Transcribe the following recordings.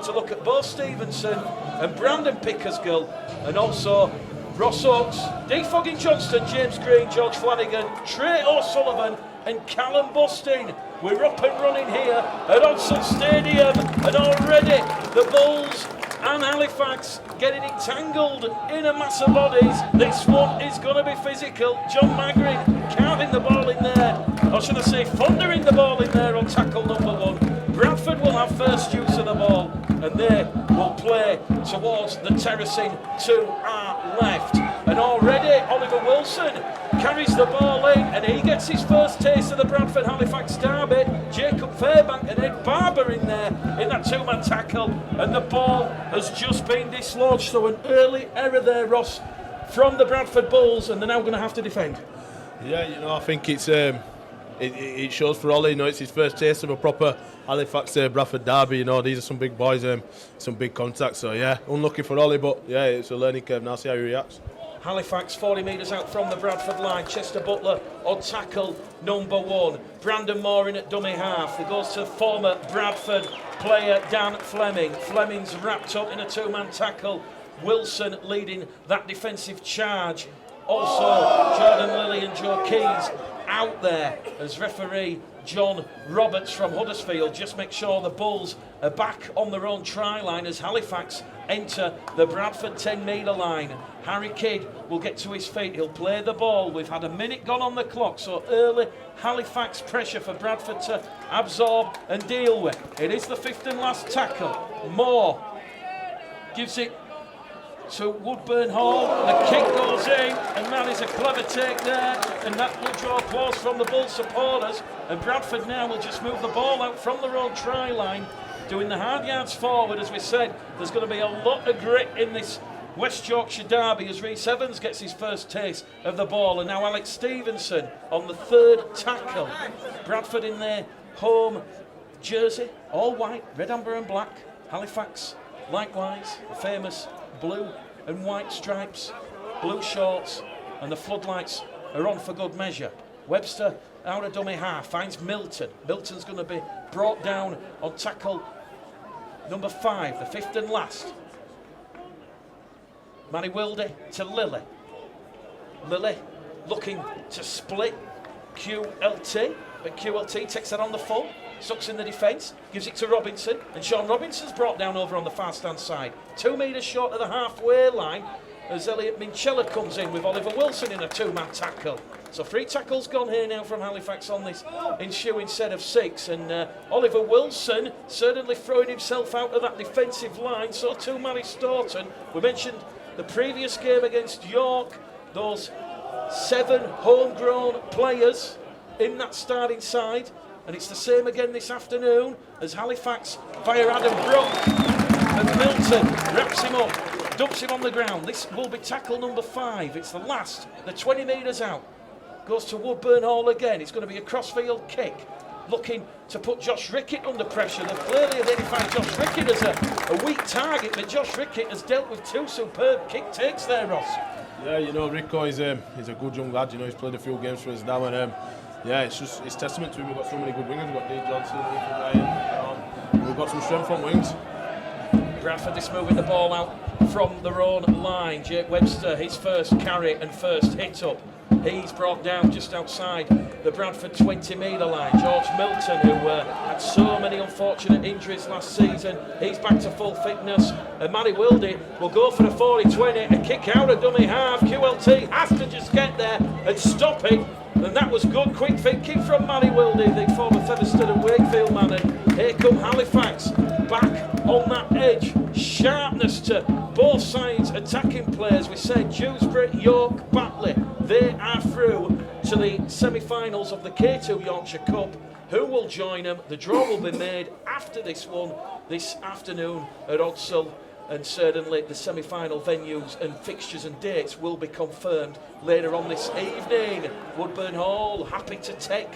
to look at Bo Stevenson and Brandon Pickersgill, and also Ross Oakes, Defogging Johnston, James Green, George Flanagan, Trey O'Sullivan and Callum Bustin. We're up and running here at Odsal Stadium, and already the Bulls and Halifax getting entangled in a mass of bodies. This one is going to be physical. John Magrin carving the ball in there, or should I say thundering the ball in there on tackle number 1. Bradford will have first use of the ball, and they will play towards the terracing to our left. And already Oliver Wilson carries the ball in, and he gets his first taste of the Bradford-Halifax derby. Jacob Fairbank and Ed Barber in there in that two-man tackle, and the ball has just been dislodged. So an early error there, Ross, from the Bradford Bulls, and they're now going to have to defend. Yeah, I think it's it shows for Ollie. It's his first taste of a proper Halifax Bradford derby. These are some big boys, some big contacts. So yeah, unlucky for Ollie, but yeah, it's a learning curve. Now see how he reacts. Halifax 40 metres out from the Bradford line. Chester Butler on tackle number 1. Brandon Moore in at dummy half. It goes to former Bradford player Dan Fleming. Fleming's wrapped up in a two-man tackle. Wilson leading that defensive charge. Also, Jordan Lilly and Joe Keys out there as referee John Roberts from Huddersfield just make sure the Bulls are back on their own try line as Halifax enter the Bradford 10-metre line. Harry Kidd will get to his feet, he'll play the ball. We've had a minute gone on the clock, so early Halifax pressure for Bradford to absorb and deal with. It is the fifth and last tackle. Moore gives it to Woodburn Hall. The kick goes in, and that is a clever take there, and that will draw applause from the Bulls supporters. And Bradford now will just move the ball out from their own try line, doing the hard yards forward. As we said, there's going to be a lot of grit in this West Yorkshire derby as Rhys Evans gets his first taste of the ball, and now Alex Stevenson on the third tackle. Bradford in their home jersey, all white, red, amber and black. Halifax likewise, the famous blue and white stripes, blue shorts, and the floodlights are on for good measure. Webster out of dummy half, finds Milton. Milton's going to be brought down on tackle number 5, the fifth and last. Manny Wilde to Lilly. Lilly looking to split QLT, but QLT takes that on the full, sucks in the defence, gives it to Robinson, and Sean Robinson's brought down over on the far stand side. 2 metres short of the halfway line as Elliot Minchella comes in with Oliver Wilson in a two-man tackle. So 3 tackles gone here now from Halifax on this ensuing set of 6, and Oliver Wilson certainly throwing himself out of that defensive line. So too Mary Staunton. We mentioned the previous game against York, those 7 homegrown players in that starting side, and it's the same again this afternoon as Halifax via Adam Brock, and Milton wraps him up, dumps him on the ground. This will be tackle number 5. It's the last, the 20 metres out. Goes to Woodburn Hall again. It's going to be a crossfield kick, looking to put Josh Rickett under pressure. They've clearly identified Josh Rickett as a weak target, but Josh Rickett has dealt with 2 superb kick takes there, Ross. Yeah, Rico is he's a good young lad. He's played a few games for us now, and yeah, it's testament to him. We've got so many good wingers. We've got Dave Johnson, Ethan Ryan. We've got some strength on wings. Bradford is moving the ball out from their own line. Jake Webster, his first carry and first hit up. He's brought down just outside the Bradford 20-metre line. George Milton, who had so many unfortunate injuries last season, he's back to full fitness. And Manny Wilde will go for a 40-20, a kick out of dummy half. QLT has to just get there and stop it. And that was good, quick thinking from Manny Wilde, the former Featherstone and Wakefield man. And here come Halifax back on that edge. Sharpness to both sides, attacking players. We said Dewsbury, York, Batley. They are through to the semi-finals of the K2 Yorkshire Cup. Who will join them? The draw will be made after this one this afternoon at Odsal, and certainly the semi-final venues and fixtures and dates will be confirmed later on this evening. Woodburn Hall happy to take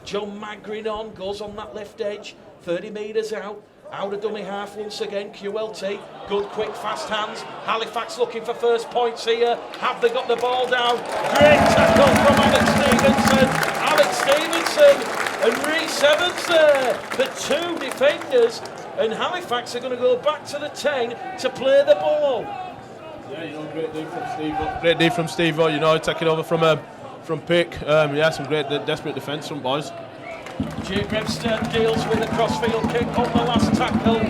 John Magrin on, goes on that left edge, 30 metres out of dummy half once again. QLT, good quick fast hands. Halifax looking for first points here. Have they got the ball down? Great tackle from Alex Stevenson and Rhys Evans there. The 2 defenders and Halifax are going to go back to the 10 to play the ball. Yeah, you know, great D from Steve. Great D from Steve, you know, taking over from Pick. Yeah, some great desperate defence from boys. Jake Webster deals with a crossfield kick on the last tackle.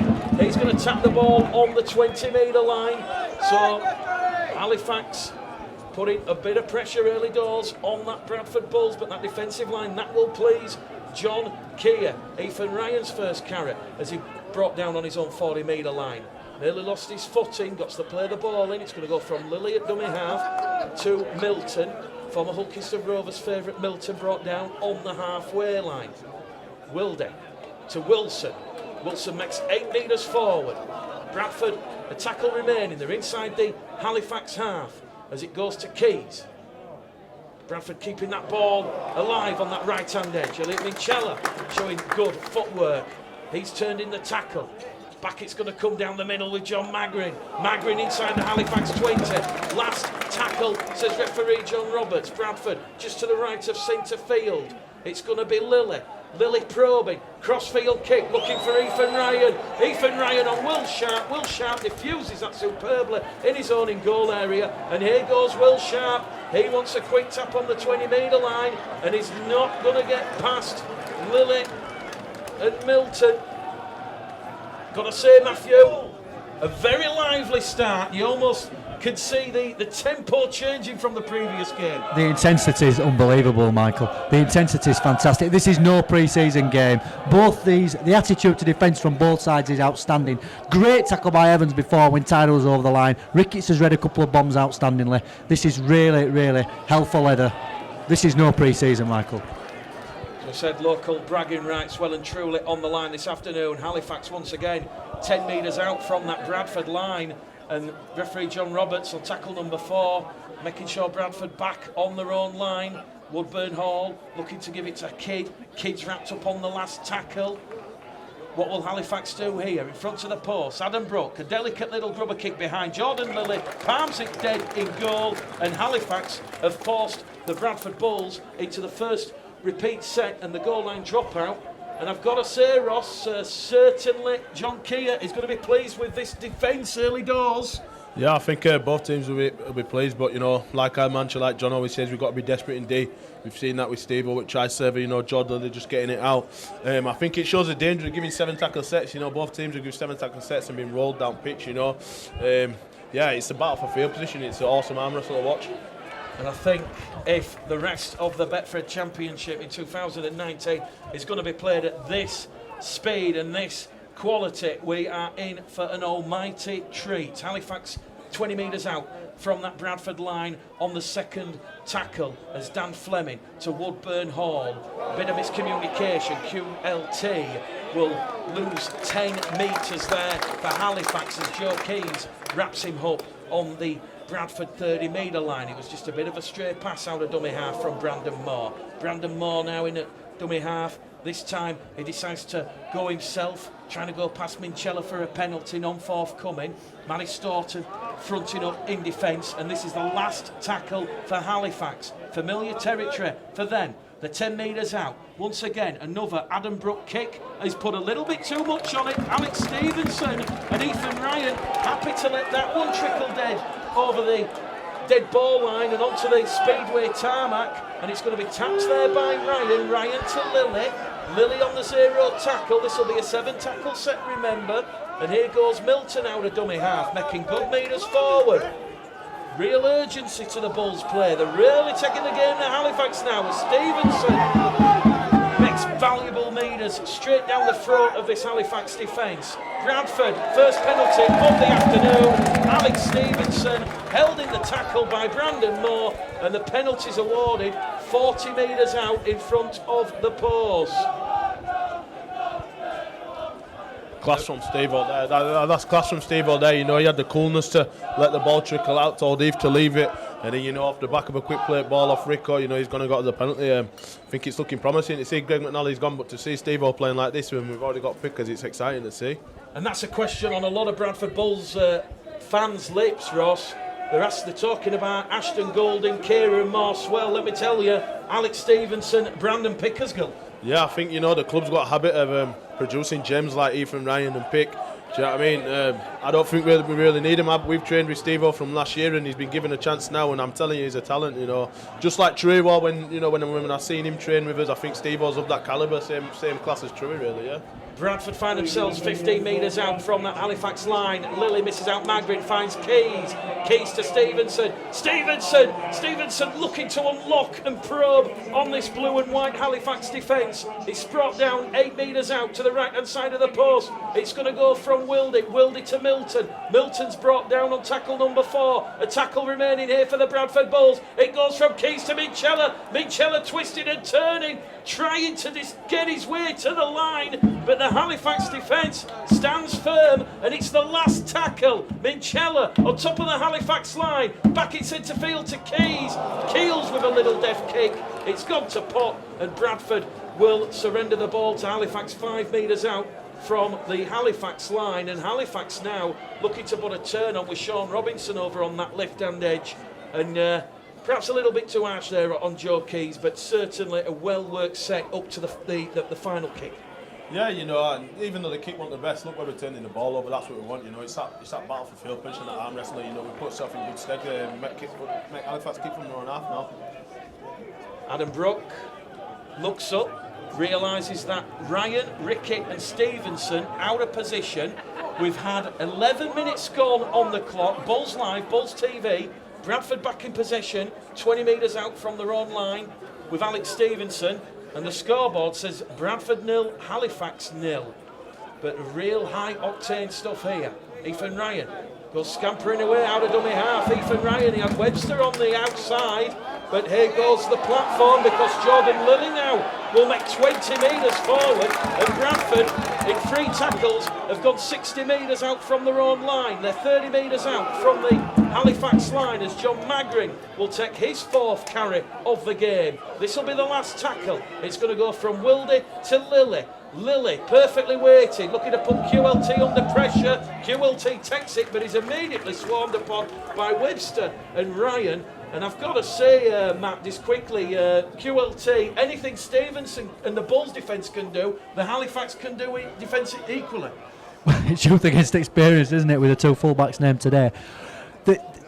He's going to tap the ball on the 20-metre line. So Halifax putting a bit of pressure early doors on that Bradford Bulls, but that defensive line, that will please John Keir. Ethan Ryan's first carrot as he brought down on his own 40-metre line. Nearly lost his footing, got to play the ball in. It's going to go from Lilly at dummy half to Milton. Former Hulkiston Rovers favourite Milton brought down on the halfway line. Wilde to Wilson. Wilson makes 8 metres forward. Bradford, a tackle remaining. They're inside the Halifax half as it goes to Keys. Bradford keeping that ball alive on that right-hand edge. Elliot Minchella showing good footwork. He's turned in the tackle. Back it's going to come down the middle with John Magrin. Magrin inside the Halifax 20. Last tackle, says referee John Roberts. Bradford just to the right of centre field. It's going to be Lilly. Lilly probing. Crossfield kick looking for Ethan Ryan. Ethan Ryan on Will Sharp. Will Sharp diffuses that superbly in his own in-goal area. And here goes Will Sharp. He wants a quick tap on the 20-metre line. And he's not going to get past Lilly and Milton. Got to say, Matthew, a very lively start. You almost could see the tempo changing from the previous game. The intensity is unbelievable, Michael. The intensity is fantastic. This is no pre-season game. Both these, the attitude to defence from both sides is outstanding. Great tackle by Evans before when Tyler was over the line. Ricketts has read a couple of bombs outstandingly. This is really, really hell for leather. This is no pre-season, Michael. As I said, local bragging rights well and truly on the line this afternoon. Halifax once again 10 metres out from that Bradford line, and referee John Roberts on tackle number 4, making sure Bradford back on their own line. Woodburn Hall looking to give it to Kidd. Kidd's wrapped up on the last tackle. What will Halifax do here? In front of the post, Adam Brook, a delicate little grubber kick behind. Jordan Lilly palms it dead in goal, and Halifax have forced the Bradford Bulls into the first repeat set and the goal line dropout. And I've got to say, Ross, certainly John Keir is going to be pleased with this defence early doors. Yeah, I think both teams will be pleased, but you know, like our mantra, like John always says, we've got to be desperate in D. We've seen that with Steve with try-server, you know, Jordan, they're just getting it out. I think it shows the danger of giving 7 tackle sets. You know, both teams have given 7 tackle sets and been rolled down pitch, you know. Yeah, it's a battle for field position. It's an awesome arm wrestle to watch. And I think if the rest of the Betfred Championship in 2019 is going to be played at this speed and this quality, we are in for an almighty treat. Halifax 20 metres out from that Bradford line on the second tackle as Dan Fleming to Woodburn Hall. A bit of miscommunication. QLT will lose 10 metres there for Halifax as Joe Keys wraps him up on the Bradford 30-metre line. It was just a bit of a stray pass out of dummy half from Brandon Moore. Brandon Moore now in at dummy half. This time he decides to go himself, trying to go past Minchella for a penalty, non-forthcoming. Manny Staunton fronting up in defence, and this is the last tackle for Halifax. Familiar territory for them. They're 10 metres out. Once again, another Adam Brook kick. He's put a little bit too much on it. Alex Stevenson and Ethan Ryan happy to let that one trickle dead over the dead ball line and onto the Speedway tarmac, and it's going to be tapped there by Ryan. Ryan to Lilly. Lilly on the 0 tackle. This will be a 7 tackle set, remember. And here goes Milton out of dummy half, making good metres forward. Real urgency to the Bulls play. They're really taking the game to Halifax now as Stevenson makes valuable metres straight down the throat of this Halifax defence. Bradford, first penalty of the afternoon. Alex Stevenson held in the tackle by Brandon Moore, and the penalty's awarded 40 metres out in front of the post. Class from Steve all there. That's class from Steve all there. You know, he had the coolness to let the ball trickle out, told Eve to leave it, and then, you know, off the back of a quick play ball off Rico, you know, he's going to go to the penalty. I think it's looking promising to see Greg McNally's gone, but to see Steve all playing like this when we've already got pickers, it's exciting to see. And that's a question on a lot of Bradford Bulls fans' lips, Ross. They're talking about Ashton Golding, Kieran Moss. Well, let me tell you, Alex Stevenson, Brandon Pickersgill. Yeah, I think, the club's got a habit of producing gems like Ethan Ryan and Pick. Do you know what I mean? I don't think we really need him. We've trained with Steve-O from last year, and he's been given a chance now, and I'm telling you, he's a talent. Just like Trewell, when I seen him train with us, I think Steve-O's of that calibre, same class as Trewy, really. Yeah. Bradford find themselves 15 metres out from that Halifax line. Lily misses out Magrin, finds Keys to Stevenson. Stevenson looking to unlock and probe on this blue and white Halifax defence. It's brought down 8 metres out to the right hand side of the post. It's going to go from Wildy to Milton. Milton's brought down on tackle number 4. A tackle remaining here for the Bradford Bulls. It goes from Keys to Minchella twisted and turning, trying to get his way to the line, but the Halifax defence stands firm, and it's the last tackle. Minchella on top of the Halifax line, back in centre field to Keels with a little deft kick. It's gone to pot, and Bradford will surrender the ball to Halifax 5 metres out from the Halifax line, and Halifax now looking to put a turn on with Sean Robinson over on that left-hand edge, and perhaps a little bit too harsh there on Joe Keys, but certainly a well-worked set up to the final kick. Yeah, even though the kick wasn't the best, look where we're turning the ball over. That's what we want. It's that battle for field position, that arm wrestling. We put ourselves in good stead. Make Halifax kick from their own half now. Adam Brook looks up, realises that Ryan, Rickett and Stevenson out of position. We've had 11 minutes gone on the clock. Bulls Live, Bulls TV. Bradford back in possession, 20 metres out from their own line with Alex Stevenson. And the scoreboard says Bradford 0, Halifax 0. But real high-octane stuff here. Ethan Ryan goes scampering away out of dummy half. Ethan Ryan, he had Webster on the outside. But here goes the platform, because Jordan Lilly now will make 20 metres forward. And Bradford, in 3 tackles, have gone 60 metres out from their own line. They're 30 metres out from the Halifax line as John Magrin will take his 4th carry of the game. This will be the last tackle. It's going to go from Wildy to Lilly. Lilly, perfectly weighted, looking to put QLT under pressure. QLT takes it, but he's immediately swarmed upon by Webster and Ryan. And I've got to say, Matt, just quickly, QLT, anything Stevenson and the Bulls defence can do, the Halifax can do defence equally. It's youth against experience, isn't it, with the 2 fullbacks named today?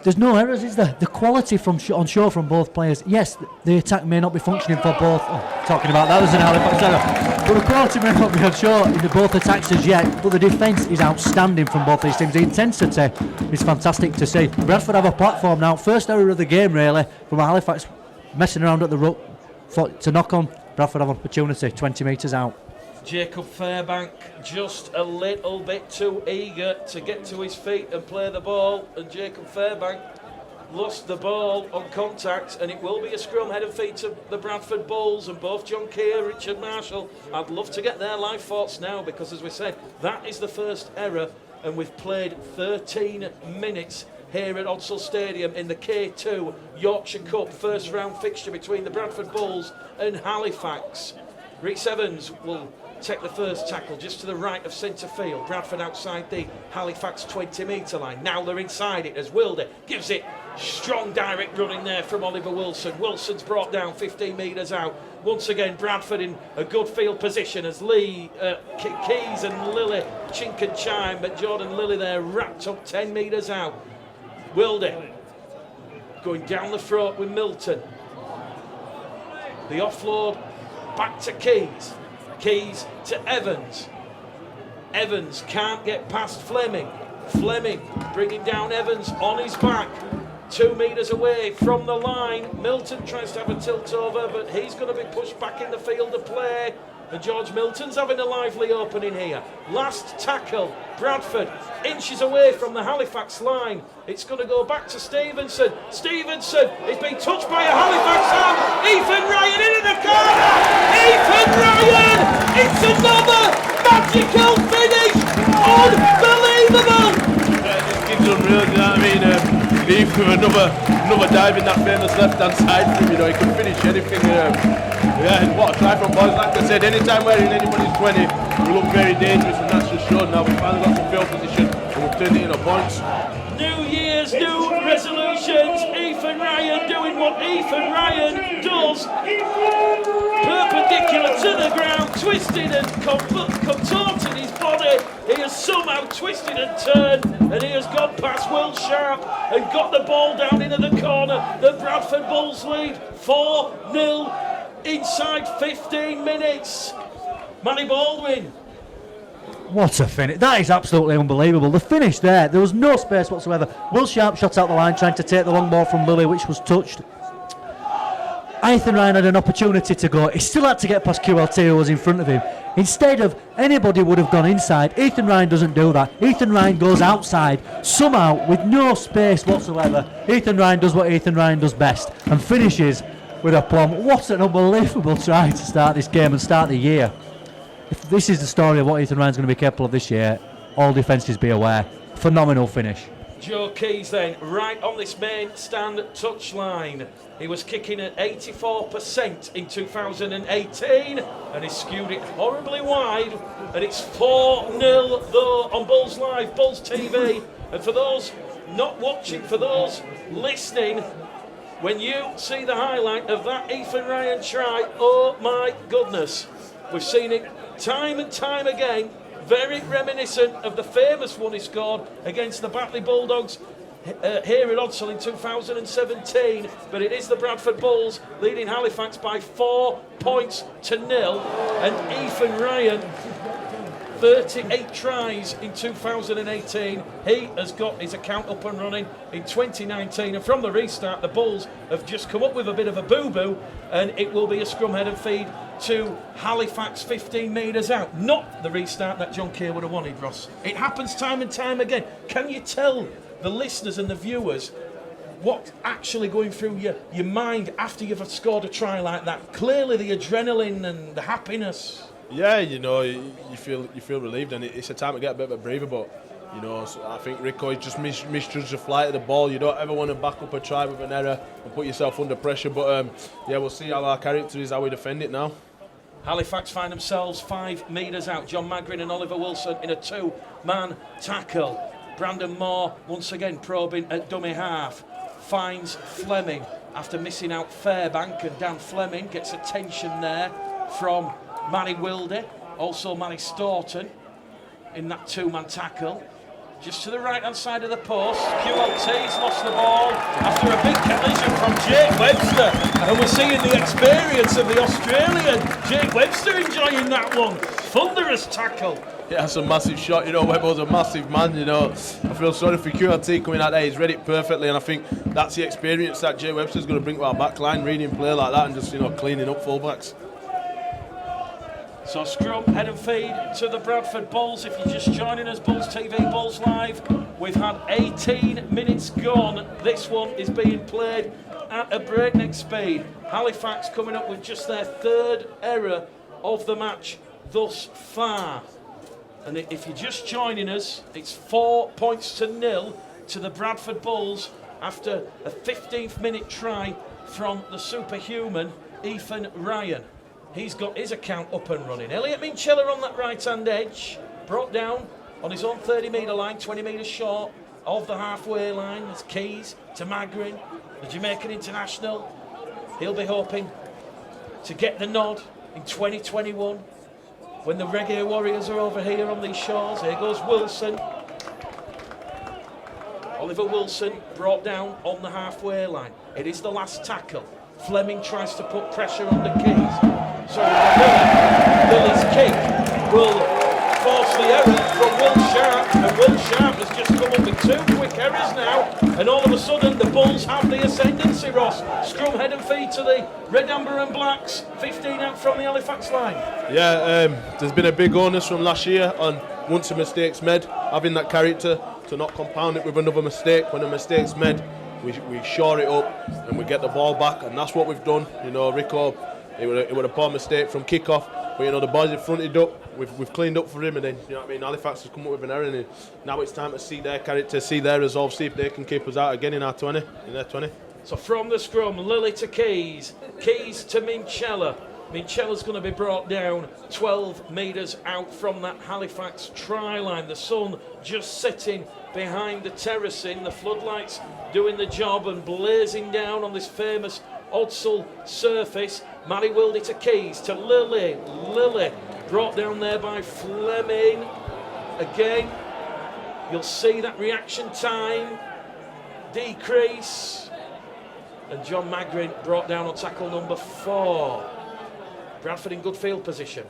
There's no errors, is there? The quality on show from both players. Yes, the attack may not be functioning for both. Talking about that was an Halifax error. But the quality may not be on show in the both attacks as yet. But the defence is outstanding from both these teams. The intensity is fantastic to see. Bradford have a platform now. First error of the game, really, from Halifax messing around at the ruck to knock on. Bradford have an opportunity, 20 metres out. Jacob Fairbank just a little bit too eager to get to his feet and play the ball, and Jacob Fairbank lost the ball on contact, and it will be a scrum head and feet to the Bradford Bulls, and both John Keir, Richard Marshall, I'd love to get their live thoughts now, because as we said, that is the first error, and we've played 13 minutes here at Odsal Stadium in the K2 Yorkshire Cup first round fixture between the Bradford Bulls and Halifax. Rhys Evans will take the first tackle just to the right of centre field. Bradford outside the Halifax 20 metre line. Now they're inside it as Wilder gives it strong direct running there from Oliver Wilson. Wilson's brought down 15 metres out. Once again Bradford in a good field position as Keys and Lilly chink and chime, but Jordan Lilly there wrapped up 10 metres out. Wilder going down the throat with Milton. The offload back to Keys. Keys to Evans. Evans can't get past Fleming. Fleming bringing down Evans on his back. 2 metres away from the line. Milton tries to have a tilt over, but he's going to be pushed back in the field of play. And George Milton's having a lively opening here. Last tackle. Bradford inches away from the Halifax line. It's going to go back to Stevenson. Stevenson is being touched by a Halifax arm. Ethan Ryan into the corner. Ethan Ryan! It's another magical finish. Unbelievable! Yeah, this kid's unreal, you know what I mean? Ethan with another dive in that famous left-hand side from he can finish anything. Yeah, what a try from boys. Like I said, anytime we're in anybody's 20, we look very dangerous, and that's just shown now. We finally got some field position and we've turned it into points. New Year's, new resolutions. Ethan Ryan doing what Ethan Ryan does. Perpendicular to the ground, twisting and contorting his body. He has somehow twisted and turned, and he has gone past Will Sharp and got the ball down into the corner. The Bradford Bulls lead 4-0 inside 15 minutes. Manny Baldwin. What a finish. That is absolutely unbelievable. The finish there was no space whatsoever. Will Sharp shot out the line trying to take the long ball from Lilly, which was touched. Ethan Ryan had an opportunity to go. He still had to get past QLT, who was in front of him. Instead of anybody would have gone inside, Ethan Ryan doesn't do that. Ethan Ryan goes outside, somehow with no space whatsoever. Ethan Ryan does what Ethan Ryan does best and finishes with a plum. What an unbelievable try to start this game and start the year. If this is the story of what Ethan Ryan's going to be capable of this year, all defences be aware. Phenomenal finish. Joe Keys then, right on this main stand touchline. He was kicking at 84% in 2018 and he skewed it horribly wide. And it's 4-0 though on Bulls Live, Bulls TV. And for those not watching, for those listening, when you see the highlight of that Ethan Ryan try, oh my goodness, we've seen it time and time again. Very reminiscent of the famous one he scored against the Batley Bulldogs here at Odsal in 2017. But it is the Bradford Bulls leading Halifax by 4 points to 0. And Ethan Ryan, 38 tries in 2018. He has got his account up and running in 2019. And from the restart, the Bulls have just come up with a bit of a boo-boo, and it will be a scrum head and feed to Halifax 15 metres out. Not the restart that John Keir would have wanted, Ross. It happens time and time again. Can you tell the listeners and the viewers what's actually going through your mind after you've scored a try like that? Clearly the adrenaline and the happiness. Yeah, you know, you feel relieved, and it's a time to get a bit of a breather. But you know, so I think Rico just misjudged the flight of the ball. You don't ever want to back up a try with an error and put yourself under pressure. But yeah, we'll see how our character is, how we defend it now. Halifax find themselves 5 metres out. John Magrin and Oliver Wilson in a 2-man tackle. Brandon Moore once again probing at dummy half. Finds Fleming after missing out Fairbank, and Dan Fleming gets attention there from Manny Wilde, also Manny Staunton in that 2-man tackle. Just to the right-hand side of the post, QLT's lost the ball after a big collision from Jake Webster. And we're seeing the experience of the Australian. Jake Webster enjoying that one. Thunderous tackle. Yeah, that's a massive shot. You know, Webber's a massive man, you know. I feel sorry for QLT coming out there. He's read it perfectly, and I think that's the experience that Jake Webster's going to bring to our back line, reading play like that and just, you know, cleaning up fullbacks. So scrum, head and feed to the Bradford Bulls. If you're just joining us, Bulls TV, Bulls Live. We've had 18 minutes gone. This one is being played at a breakneck speed. Halifax coming up with just their 3rd error of the match thus far. And if you're just joining us, it's 4 points to 0 to the Bradford Bulls after a 15th minute try from the superhuman Ethan Ryan. He's got his account up and running. Elliot Minchella on that right-hand edge, brought down on his own 30-metre line, 20 metres short of the halfway line. There's Keys to Magrin, the Jamaican international. He'll be hoping to get the nod in 2021 when the Reggae Warriors are over here on these shores. Here goes Wilson. Oliver Wilson brought down on the halfway line. It is the last tackle. Fleming tries to put pressure on the Keys. So Lily's kick will force the error from Will Sharp, and Will Sharp has just come up with 2 quick errors now, and all of a sudden the Bulls have the ascendancy, Ross. Scrum, head and feed to the Red, Amber and Blacks, 15 out from the Halifax line. Yeah, there's been a big onus from last year on once a mistake's made, having that character to not compound it with another mistake. When a mistake's made, we shore it up and we get the ball back, and that's what we've done. You know, Rico, it was a poor mistake from kick-off, but you know, the boys have fronted up, we've cleaned up for him, and then, you know what I mean, Halifax has come up with an error, and now it's time to see their character, see their resolve, see if they can keep us out again in their 20. So from the scrum, Lily to Keys, Keys to Minchella, Mincella's going to be brought down 12 metres out from that Halifax try line. The sun just sitting behind the terracing, the floodlights doing the job and blazing down on this famous Odsal surface. Matty Wildy to Keys, to Lilly. Lilly brought down there by Fleming. Again, you'll see that reaction time decrease. And John Magrin brought down on tackle number 4. Bradford in good field position.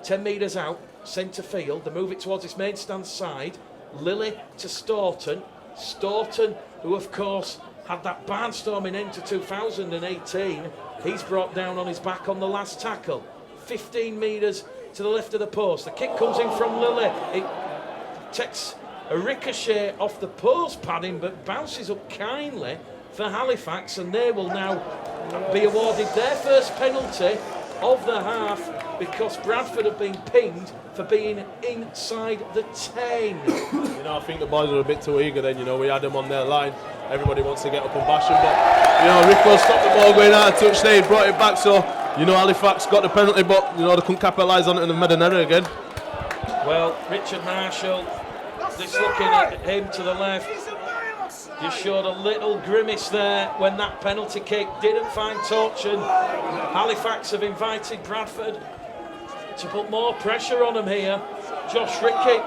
10 metres out, centre field. They move it towards its main stand side. Lilly to Staunton. Staunton, who of course had that barnstorming end to 2018. He's brought down on his back on the last tackle. 15 metres to the left of the post. The kick comes in from Lilly. It takes a ricochet off the post padding, but bounces up kindly for Halifax, and they will now be awarded their first penalty of the half, because Bradford have been pinged for being inside the 10. You know, I think the boys are a bit too eager then, you know, we had them on their line. Everybody wants to get up and bash them, but, you know, Rico stopped the ball going out of touch there, he brought it back, so, you know, Halifax got the penalty, but, you know, they couldn't capitalise on it and they made an error again. Well, Richard Marshall, just looking at him to the left, just showed a little grimace there when that penalty kick didn't find touch, and Halifax have invited Bradford to put more pressure on them here. Josh Rickey,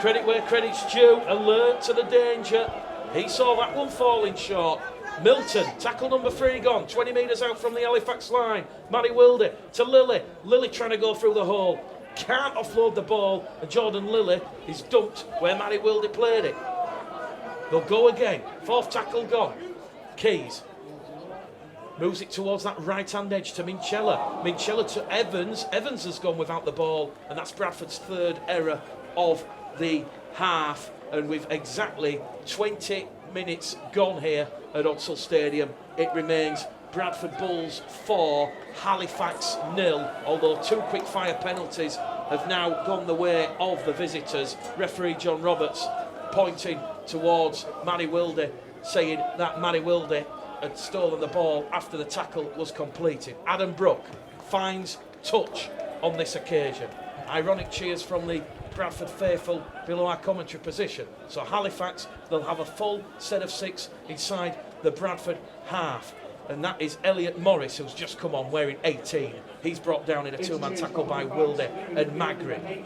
credit where credit's due, alert to the danger. He saw that one falling short. Milton, tackle number 3 gone, 20 metres out from the Halifax line. Matty Wildy to Lilly. Lilly trying to go through the hole. Can't offload the ball, and Jordan Lilly is dumped where Matty Wildy played it. They'll go again. 4th tackle gone. Keys moves it towards that right-hand edge to Minchella. Minchella to Evans. Evans has gone without the ball, and that's Bradford's 3rd error of the half. And with exactly 20 minutes gone here at Odsal Stadium, it remains Bradford Bulls 4, Halifax 0, although 2 quick-fire penalties have now gone the way of the visitors. Referee John Roberts pointing towards Matty Wildy, saying that Matty Wildy had stolen the ball after the tackle was completed. Adam Brook finds touch on this occasion. Ironic cheers from the Bradford faithful below our commentary position. So Halifax, they'll have a full set of 6 inside the Bradford half. And that is Elliot Morris, who's just come on wearing 18. He's brought down in a 2-man tackle by Wildy and Magrin.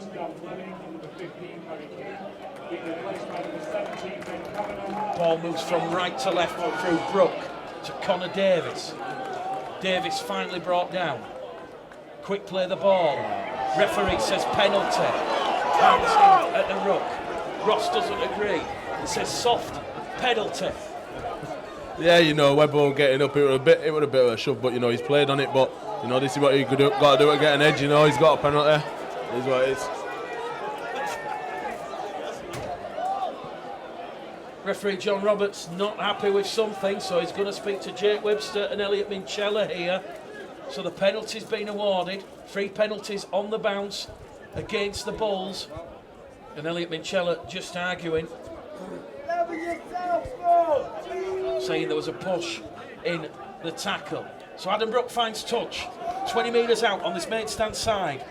Ball moves from right to left through Brook to Connor Davis. Davis finally brought down. Quick play the ball. Referee says penalty. Hands in at the ruck. Ross doesn't agree. He says soft penalty. Yeah, you know, Webber getting up, it was a bit of a shove, but, you know, he's played on it, but, you know, this is what he's got to do to get an edge, you know, he's got a penalty. This is what it is. Referee John Roberts not happy with something, so he's going to speak to Jake Webster and Elliot Minchella here. So the penalty's been awarded. 3 penalties on the bounce against the Bulls. And Elliot Minchella just arguing, saying there was a push in the tackle. So Adam Brook finds touch. 20 metres out on this main stand side.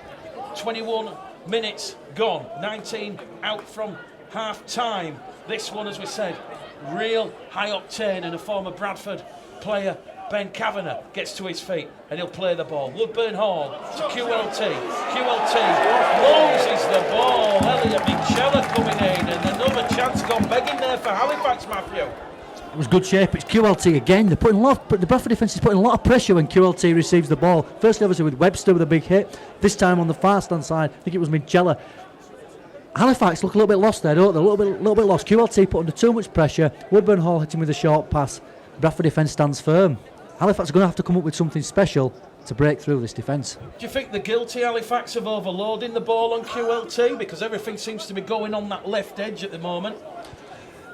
21 minutes gone. 19 out from half time. This one, as we said, real high octane, and a former Bradford player, Ben Kavanagh, gets to his feet and he'll play the ball. Woodburn Hall to QLT. QLT loses the ball. Elliot Minchella coming in, and another chance gone begging there for Halifax, Matthew. It was good shape. It's QLT again. They're putting the Bradford defence is putting a lot of pressure when QLT receives the ball. Firstly, obviously, with Webster with a big hit. This time on the far stand side, I think it was Minchella. Halifax look a little bit lost there, don't they? A little bit lost. QLT put under too much pressure. Woodburn Hall hitting with a short pass. Bradford defence stands firm. Halifax are going to have to come up with something special to break through this defence. Do you think the guilty Halifax of overloading the ball on QLT, because everything seems to be going on that left edge at the moment?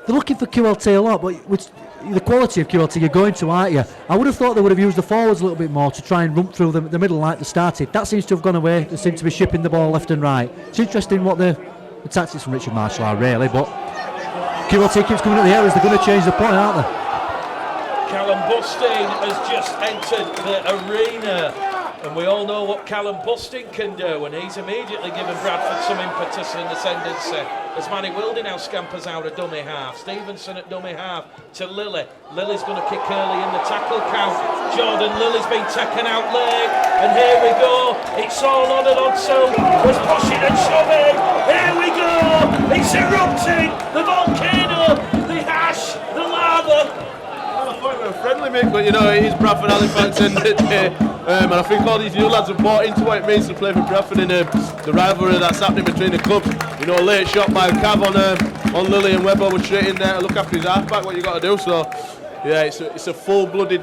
They're looking for QLT a lot, but with the quality of QLT you're going to, aren't you? I would have thought they would have used the forwards a little bit more to try and rump through the middle like they started. That seems to have gone away. They seem to be shipping the ball left and right. It's interesting what the tactics from Richard Marshall are, really, but QLT keeps coming at the areas. They're going to change the point, aren't they? Callum Bustine has just entered the arena. And we all know what Callum Busting can do, and he's immediately given Bradford some impetus and ascendancy. As Manny Wilde now scampers out a dummy half. Stevenson at dummy half to Lilly. Lilly's going to kick early in the tackle count. Jordan Lilly's been taken out late, and here we go. It's all on and on, so was pushing and shoving. Here we go. It's erupting. The volcano, the ash, the lava. I thought we were friendly, mate, but you know, it is Bradford Halifax and I think all these new lads have bought into what it means to play for Bradford in the rivalry that's happening between the clubs. You know, late shot by Cav on Lilly, and Webber was straight in there to look after his halfback, what you got to do. So, yeah, it's a full-blooded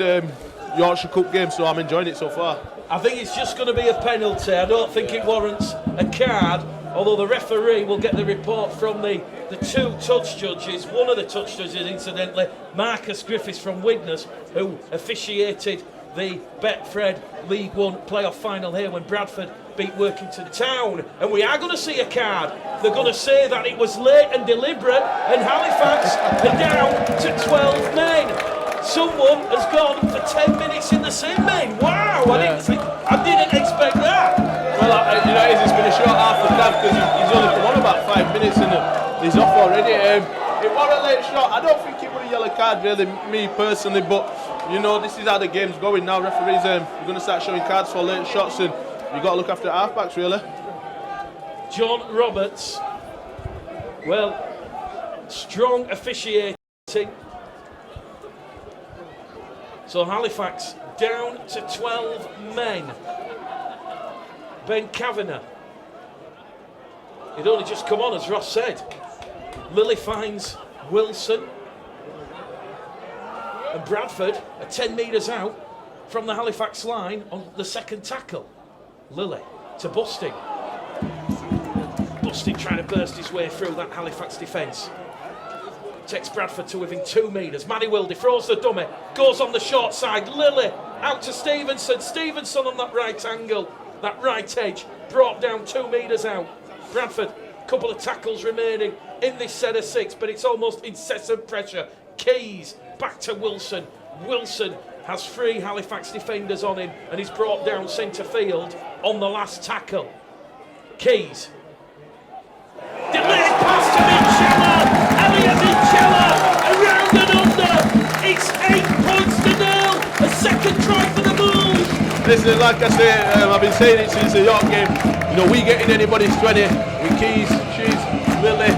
Yorkshire Cup game, so I'm enjoying it so far. I think it's just going to be a penalty. I don't think it warrants a card, although the referee will get the report from the two touch judges. One of the touch judges, incidentally, Marcus Griffiths from Widnes, who officiated the Betfred League One playoff final here when Bradford beat Workington Town. And we are going to see a card. They're going to say that it was late and deliberate, and Halifax are down to 12 men. Someone has gone for 10 minutes in the sin bin. Wow, I didn't expect that. Well, you know, it's been a short half for Cav because he's only come on about 5 minutes and he's off already. It was a late shot. I don't think it was a yellow card, really, me personally, but you know, this is how the game's going now. Referees are going to start showing cards for late shots, and you've got to look after the halfbacks, really. John Roberts, well, strong officiating. So Halifax down to 12 men. Ben Kavanagh. He'd only just come on, as Ross said. Lilly finds Wilson. And Bradford are 10 metres out from the Halifax line on the second tackle. Lilly to Busting. Busting trying to burst his way through that Halifax defence. Takes Bradford to within 2 metres. Manny Wilde throws the dummy, goes on the short side. Lilly out to Stevenson. Stevenson on that right angle, that right edge, brought down 2 metres out. Bradford, couple of tackles remaining in this set of 6, but it's almost incessant pressure. Keys back to Wilson. Wilson has 3 Halifax defenders on him, and he's brought down centre field on the last tackle. Keys. Delayed pass to Minchella. Elliot Minchella around and under. It's 8 points to 0. A second try for the Bulls. Listen, like I say, I've been saying it since the York game. You know, we get in anybody's 20 with Keys, Shees, Lilly,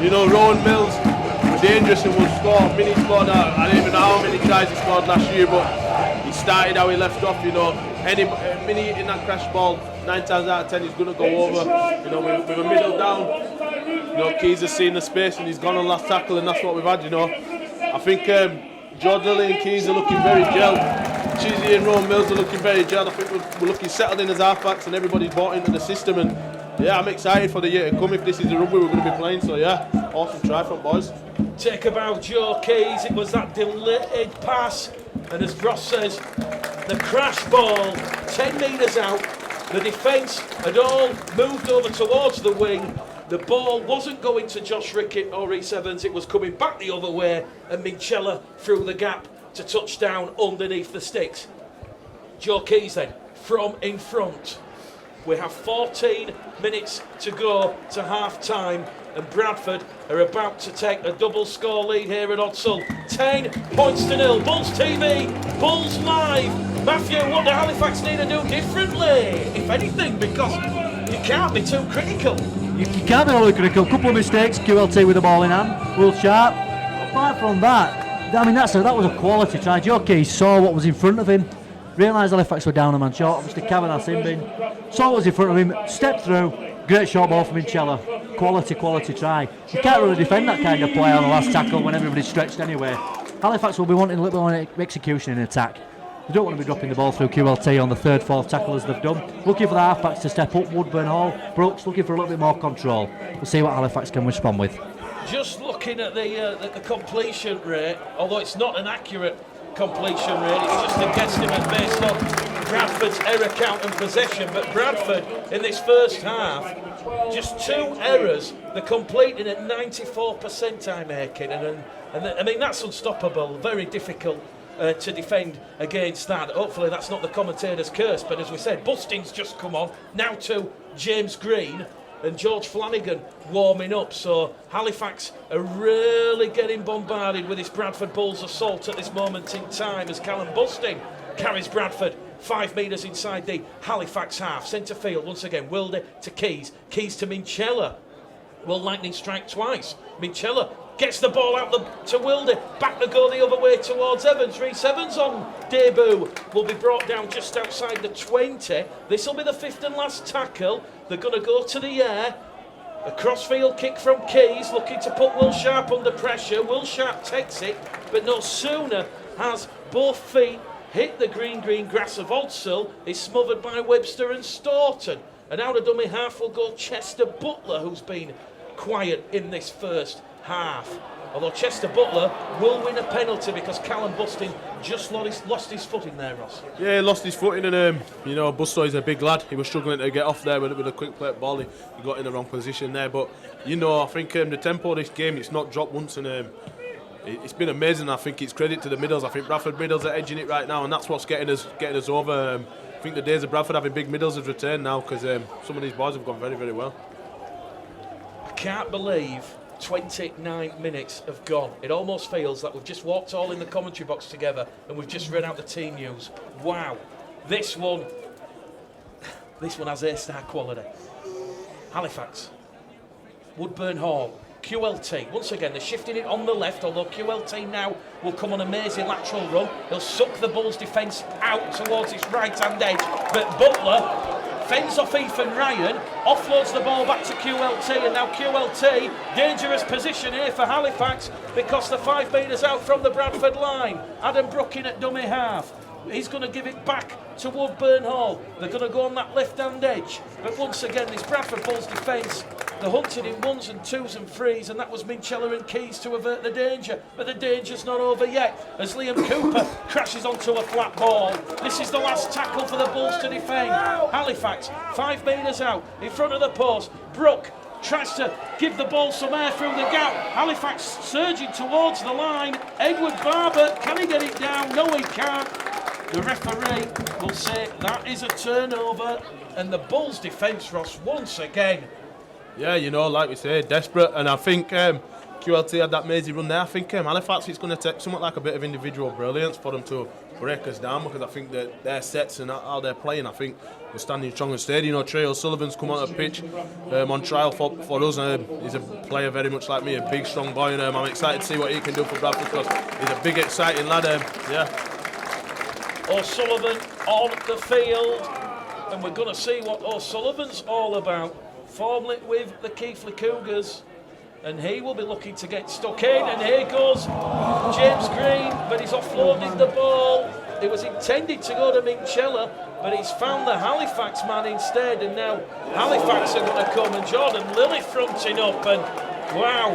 you know, Rowan Mills. Dangerous and will score. Mini scored I don't even know how many tries he scored last year, but he started how he left off. You know, any Mini in that crash ball, 9 times out of 10 he's going to go over. You know, with a middle down. You know, Keys has seen the space and he's gone on last tackle, and that's what we've had. You know, I think George Lilly and Keys are looking very gelled. Cheesy and Rowan Mills are looking very gelled. I think we're looking settled in as halfbacks, and everybody's bought into the system. And yeah, I'm excited for the year to come if this is the rugby we're going to be playing. So yeah, awesome try from boys. Take about Joe Keys. It was that delayed pass, and as Ross says, the crash ball 10 metres out. The defence had all moved over towards the wing. The ball wasn't going to Josh Rickett or Reece Evans, it was coming back the other way, and Minchella through the gap to touchdown underneath the sticks. Joe Keys then from in front. We have 14 minutes to go to half time, and Bradford are about to take a double score lead here at Odsal. 10 points to 0. Bulls TV, Bulls Live. Matthew, what do Halifax need to do differently, if anything, because you can't be too critical. You can't be overly critical. Couple of mistakes, QLT with the ball in hand, Will Sharp. Apart from that, I mean, that was a quality try. Joe Keys saw what was in front of him, realised Halifax were down a man short. Obviously, Kavanagh Simbin saw what was in front of him, stepped through. Great short ball from Minchella. Quality try. You can't really defend that kind of play on the last tackle when everybody's stretched anyway. Halifax will be wanting a little bit more execution in attack. They don't want to be dropping the ball through QLT on the 3rd, 4th tackle as they've done. Looking for the halfbacks to step up. Woodburn Hall, Brooks looking for a little bit more control. We'll see what Halifax can respond with. Just looking at the completion rate, although it's not an accurate completion rate, it's just a guesstimate based on Bradford's error count and possession. But Bradford in this first half, just 2 errors, they're completing at 94% time making, and I mean that's unstoppable. Very difficult to defend against that. Hopefully that's not the commentator's curse, but as we said, Busting's just come on, now to James Green and George Flanagan warming up, so Halifax are really getting bombarded with this Bradford Bulls assault at this moment in time as Callum Busting carries Bradford 5 metres inside the Halifax half. Centre field once again, Wilde to Keys to Minchella. Will lightning strike twice? Minchella gets the ball out to Wilde, back to go the other way towards Evans. Reece Evans on debut will be brought down just outside the 20. This will be the 5th and last tackle. They're going to go to the air. A crossfield kick from Keys, looking to put Will Sharp under pressure. Will Sharp takes it, but no sooner has both feet hit the green grass of Odsall, is smothered by Webster and Staunton. And out of dummy half will go Chester Butler, who's been quiet in this first half. Although Chester Butler will win a penalty because Callum Busting just lost his footing there, Ross. Yeah, he lost his footing, and Busto is a big lad. He was struggling to get off there with a quick play ball. He got in the wrong position there, but I think the tempo of this game, it's not dropped once, and it's been amazing. I think it's credit to the middles. I think Bradford middles are edging it right now, and that's what's getting us over. I think the days of Bradford having big middles have returned now because some of these boys have gone very, very well. I can't believe 29 minutes have gone. It almost feels like we've just walked all in the commentary box together and we've just read out the team news. Wow, this one has A-star quality. Halifax, Woodburn Hall, QLT. Once again, they're shifting it on the left, although QLT now will come on a mazy lateral run. He'll suck the Bulls' defence out towards its right-hand edge, but Butler fends off Ethan Ryan, offloads the ball back to QLT, and now QLT, dangerous position here for Halifax because they're 5 metres out from the Bradford line. Adam Brooking at dummy half. He's going to give it back to Woodburn Hall. They're going to go on that left-hand edge. But once again, this Bradford Bulls defence, they're hunted in 1s and 2s and 3s, and that was Minchella and Keys to avert the danger. But the danger's not over yet as Liam Cooper crashes onto a flat ball. This is the last tackle for the Bulls to defend. Halifax, 5 metres out, in front of the post. Brook tries to give the ball some air through the gap. Halifax surging towards the line. Edward Barber, can he get it down? No, he can't. The referee will say that is a turnover, and the Bulls' defence, Ross, once again. Yeah, like we say, desperate, and I think QLT had that mazy run there. I think Halifax, it's going to take somewhat like a bit of individual brilliance for them to break us down, because I think that their sets and how they're playing, I think we're standing strong and steady. Trey O'Sullivan's come on the pitch on trial for us. He's a player very much like me, a big, strong boy, and I'm excited to see what he can do for Bradford because he's a big, exciting lad. O'Sullivan on the field, and we're going to see what O'Sullivan's all about. Formerly with the Keighley Cougars, and he will be looking to get stuck in, and here goes James Green, but he's offloaded the ball. It was intended to go to Minchella, but he's found the Halifax man instead, and now Halifax are going to come, and Jordan Lilly fronting up, and wow,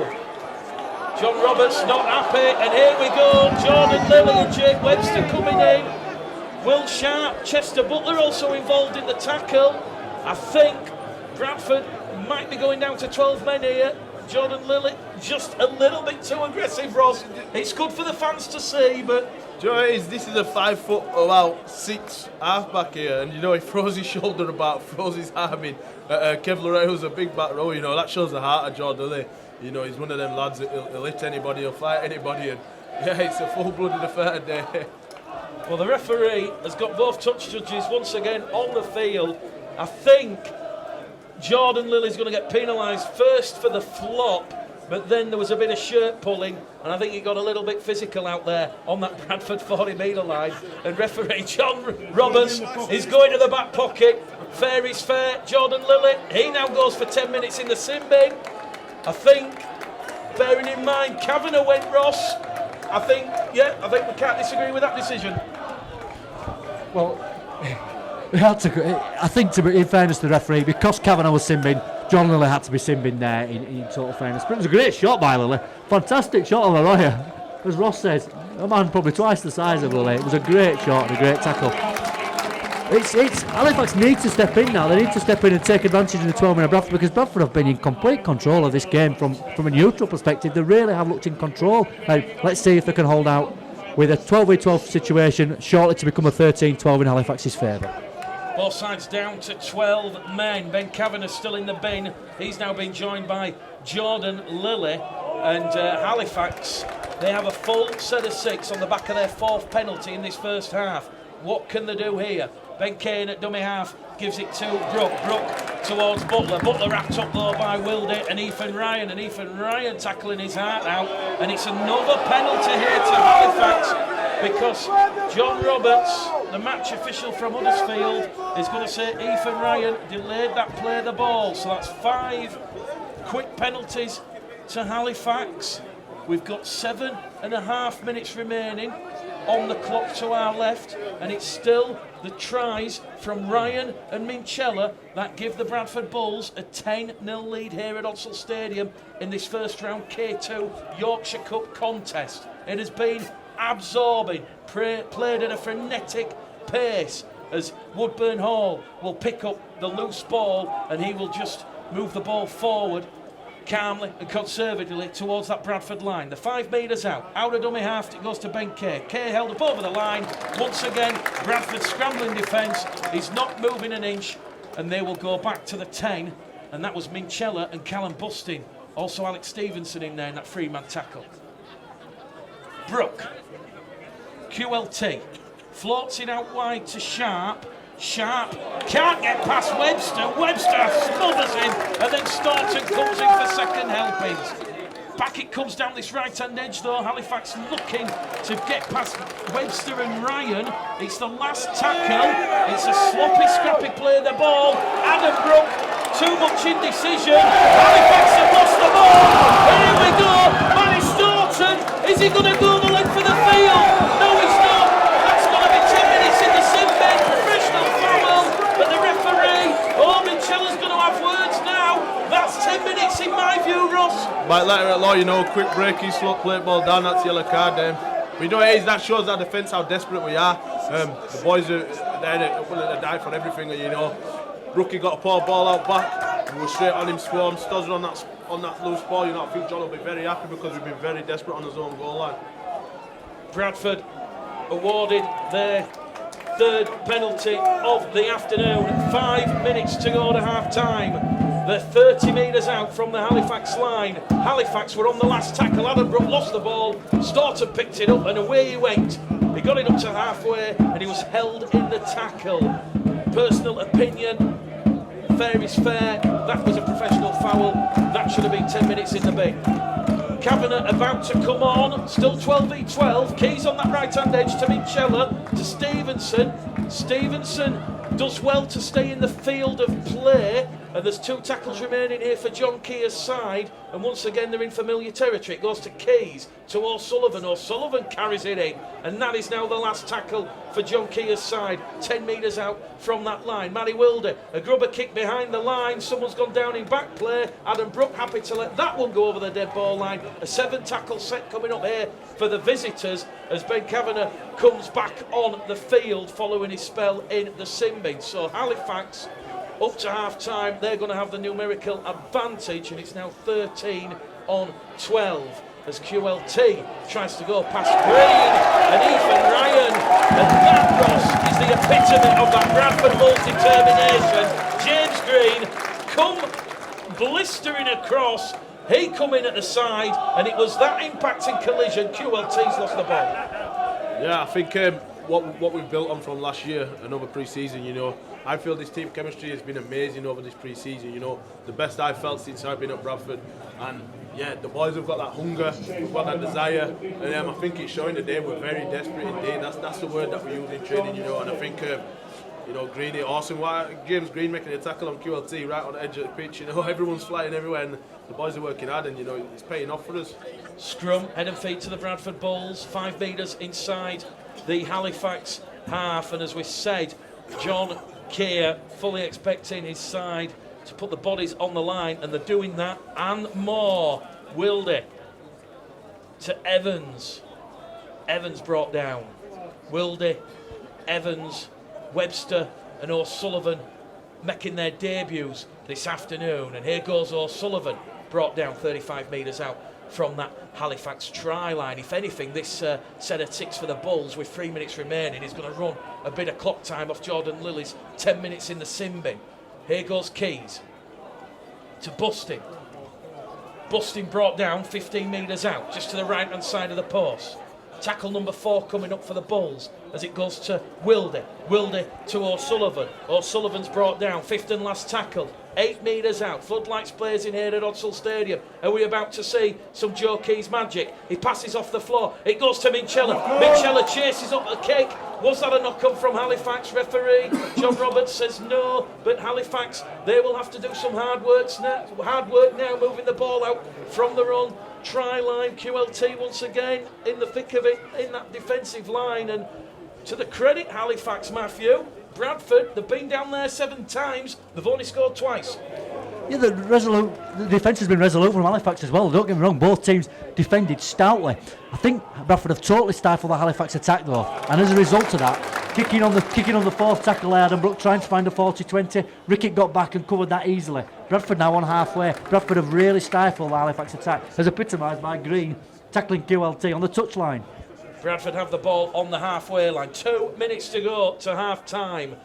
John Roberts not happy, and here we go, Jordan Lilly and Jake Webster coming in. Will Sharp, Chester Butler also involved in the tackle. I think Bradford might be going down to 12 men here. Jordan Lilly just a little bit too aggressive, Ross. It's good for the fans to see, but do you know what it is? This is a 5'6" halfback here, and he throws his shoulder about, throws his arm in. Kevlar, who's a big back row, that shows the heart of Jordan Lilly. He's one of them lads that he'll hit anybody, he'll fight anybody, and it's a full-blooded affair there. Well, the referee has got both touch judges once again on the field. I think Jordan Lilly's going to get penalised first for the flop, but then there was a bit of shirt pulling, and I think he got a little bit physical out there on that Bradford 40-metre line. And referee John Roberts is going to the back pocket. Fair is fair. Jordan Lilly, he now goes for 10 minutes in the sin bin. I think, bearing in mind Kavanagh went, Ross, I think we can't disagree with that decision. Well, we had to. I think, in fairness to the referee, because Kavanagh was sin-bin, John Lilly had to be sin-bin there. In total fairness, but it was a great shot by Lilly. Fantastic shot of Arroyo. As Ross says, a man probably twice the size of Lilly. It was a great shot and a great tackle. It's Halifax need to step in now. They need to step in and take advantage of the 12 men of Bradford, because Bradford have been in complete control of this game from a neutral perspective. They really have looked in control. Let's see if they can hold out with a 12v12 situation shortly to become a 13-12 in Halifax's favour. Both sides down to 12 men. Ben Kavanagh still in the bin. He's now been joined by Jordan Lilly. And Halifax, they have a full set of 6 on the back of their 4th penalty in this first half. What can they do here? Ben Kane at dummy half gives it to Brook. Brook towards Butler. Butler wrapped up though by Wilde and Ethan Ryan. And Ethan Ryan tackling his heart out. And it's another penalty here to Halifax, because John Roberts, the match official from Huddersfield, is going to say Ethan Ryan delayed that play the ball. So that's 5 quick penalties to Halifax. We've got 7.5 minutes remaining on the clock to our left, and it's still the tries from Ryan and Minchella that give the Bradford Bulls a 10-0 lead here at Odsal Stadium in this first round K2 Yorkshire Cup contest. It has been absorbing, played at a frenetic pace, as Woodburn Hall will pick up the loose ball and he will just move the ball forward calmly and conservatively towards that Bradford line. The 5 metres out of dummy half, it goes to Ben Kay. Kay held up over the line. Once again, Bradford scrambling defence. He's not moving an inch, and they will go back to the 10. And that was Minchella and Callum Bustin. Also Alex Stevenson in there in that 3-man tackle. Brook. QLT. Floats it out wide to Sharp. Sharp can't get past Webster. Webster smothers him, and then Staunton comes in for second helpings. Back it comes down this right-hand edge though. Halifax looking to get past Webster and Ryan. It's the last tackle. It's a sloppy, scrappy play of the ball. Adam Brook, too much indecision. Halifax have lost the ball. Here we go. Manny Staunton. Is he going to go the length of the field? No, he's not. That's going to be 10 minutes in the sim bed. Professional foul. But the referee, Minchella's going to have words now. That's 10 minutes in my view, Ross. By letter of law, quick breaking, slow play ball down, that's yellow card. We know it is, that shows our defence how desperate we are. The boys are there willing to die for everything, Brookie got a poor ball out back, we were straight on him, swarm, Stozzer on that loose ball. I think John will be very happy because we've been very desperate on his own goal line. Bradford awarded their 3rd penalty of the afternoon. 5 minutes to go to half time. They're 30 metres out from the Halifax line. Halifax were on the last tackle. Adam Brook lost the ball. Staunton picked it up and away he went. He got it up to halfway and he was held in the tackle. Personal opinion, fair is fair. That was a professional foul. That should have been 10 minutes in the bin. Kavanagh about to come on. Still 12v12. Keys on that right-hand edge to Minchella, to Stevenson. Stevenson does well to stay in the field of play, and there's 2 tackles remaining here for John Keir's side, and once again they're in familiar territory. It goes to Keys, to O'Sullivan. O'Sullivan carries it in, and that is now the last tackle for John Keir's side, 10 metres out from that line. Matty Wilder, a grubber kick behind the line. Someone's gone down in back play. Adam Brook happy to let that one go over the dead ball line. A 7 tackle set coming up here for the visitors as Ben Kavanagh comes back on the field following his spell in the sin bin. So Halifax, up to half time, they're going to have the numerical advantage, and it's now 13-12 as QLT tries to go past Green and Ethan Ryan, and that, Ross, is the epitome of that Bradford Bulls determination. James Green come blistering across, he come in at the side, and it was that impacting collision. QLT's lost the ball. Yeah, I think what we've built on from last year, another pre-season, I feel this team chemistry has been amazing over this pre-season, the best I've felt since I've been at Bradford. And yeah, the boys have got that hunger, we've got that desire, and I think it's showing today. We're very desperate indeed. That's the word that we use in training, and I think Greeny, awesome. James Green making a tackle on QLT right on the edge of the pitch, everyone's flying everywhere, and the boys are working hard, and it's paying off for us. Scrum, head and feet to the Bradford Bulls, 5 metres inside the Halifax half, and as we said, John Keir fully expecting his side to put the bodies on the line, and they're doing that and more. Wilde to Evans. Evans brought down. Wilde, Evans, Webster and O'Sullivan making their debuts this afternoon, and here goes O'Sullivan, brought down 35 metres out. from that Halifax try line. If anything, this set of ticks for the Bulls with 3 minutes remaining is going to run a bit of clock time off Jordan Lilly's 10 minutes in the sin bin. Here goes Keys to Busting. Busting brought down 15 metres out, just to the right hand side of the post. Tackle number 4 coming up for the Bulls as it goes to Wilde. Wilde to O'Sullivan. O'Sullivan's brought down, 5th and last tackle. 8 metres out, floodlights blazing here at Odsal Stadium. Are we about to see some Joe Keys magic? He passes off the floor, it goes to Minchella. Minchella chases up the kick. Was that a knock-on from Halifax? Referee John Roberts says no, but Halifax, they will have to do some hard work now, moving the ball out from the run. Try line, QLT once again in the thick of it, in that defensive line. And to the credit Halifax, Matthew, Bradford, they've been down there 7 times, they've only scored twice. Yeah, the defence has been resolute from Halifax as well. Don't get me wrong, both teams defended stoutly. I think Bradford have totally stifled the Halifax attack though, and as a result of that, kicking on the 4th tackle, Adam Brook trying to find a 40-20. Rickett got back and covered that easily. Bradford now on halfway. Bradford have really stifled the Halifax attack, as epitomised by Green tackling QLT on the touchline. Bradford have the ball on the halfway line. 2 minutes to go to half time.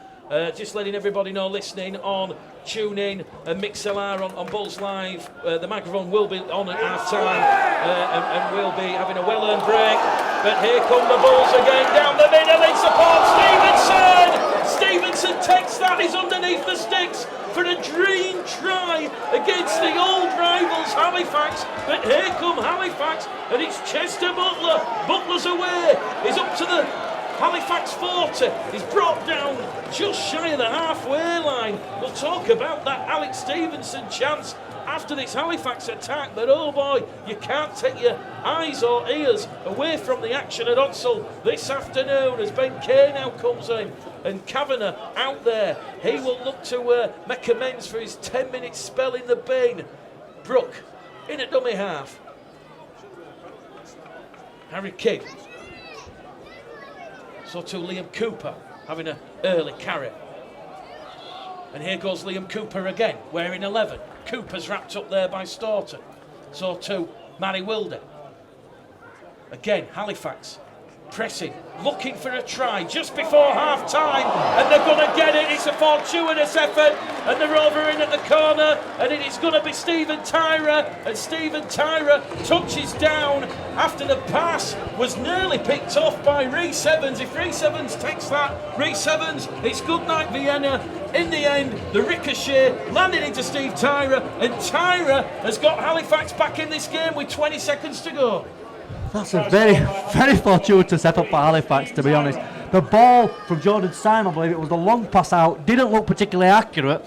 Just letting everybody know listening on TuneIn and MixLR on Bulls Live, the microphone will be on at half time and we'll be having a well-earned break. But here come the Bulls again down the middle in support. Stevenson takes that, he's underneath the sticks for a dream try against the old rivals Halifax. But here come Halifax and it's Chester Butler. Butler's away, he's up to the Halifax 40, he's brought down just shy of the halfway line. We'll talk about that Alex Stevenson chance after this Halifax attack, but oh boy, you can't take your eyes or ears away from the action at Odsal this afternoon as Ben Kay now comes in and Kavanagh out there. He will look to make amends for his 10-minute spell in the bin. Brook in a dummy half. Harry Kidd. So to Liam Cooper having an early carry. And here goes Liam Cooper again, wearing 11. Cooper's wrapped up there by Staunton. So to Matty Wilder. Again, Halifax pressing, looking for a try just before half time, and they're going to get it. It's a fortuitous effort, and they're over in at the corner, and it is going to be Stephen Tyra, and Stephen Tyra touches down after the pass was nearly picked off by Rhys Evans. If Rhys Evans takes that, Rhys Evans, it's good night Vienna. In the end, the ricochet landed into Steve Tyra, and Tyra has got Halifax back in this game with 20 seconds to go. That's a very, very fortuitous effort for Halifax, to be honest. The ball from Jordan Syme, I believe it was the long pass out, didn't look particularly accurate.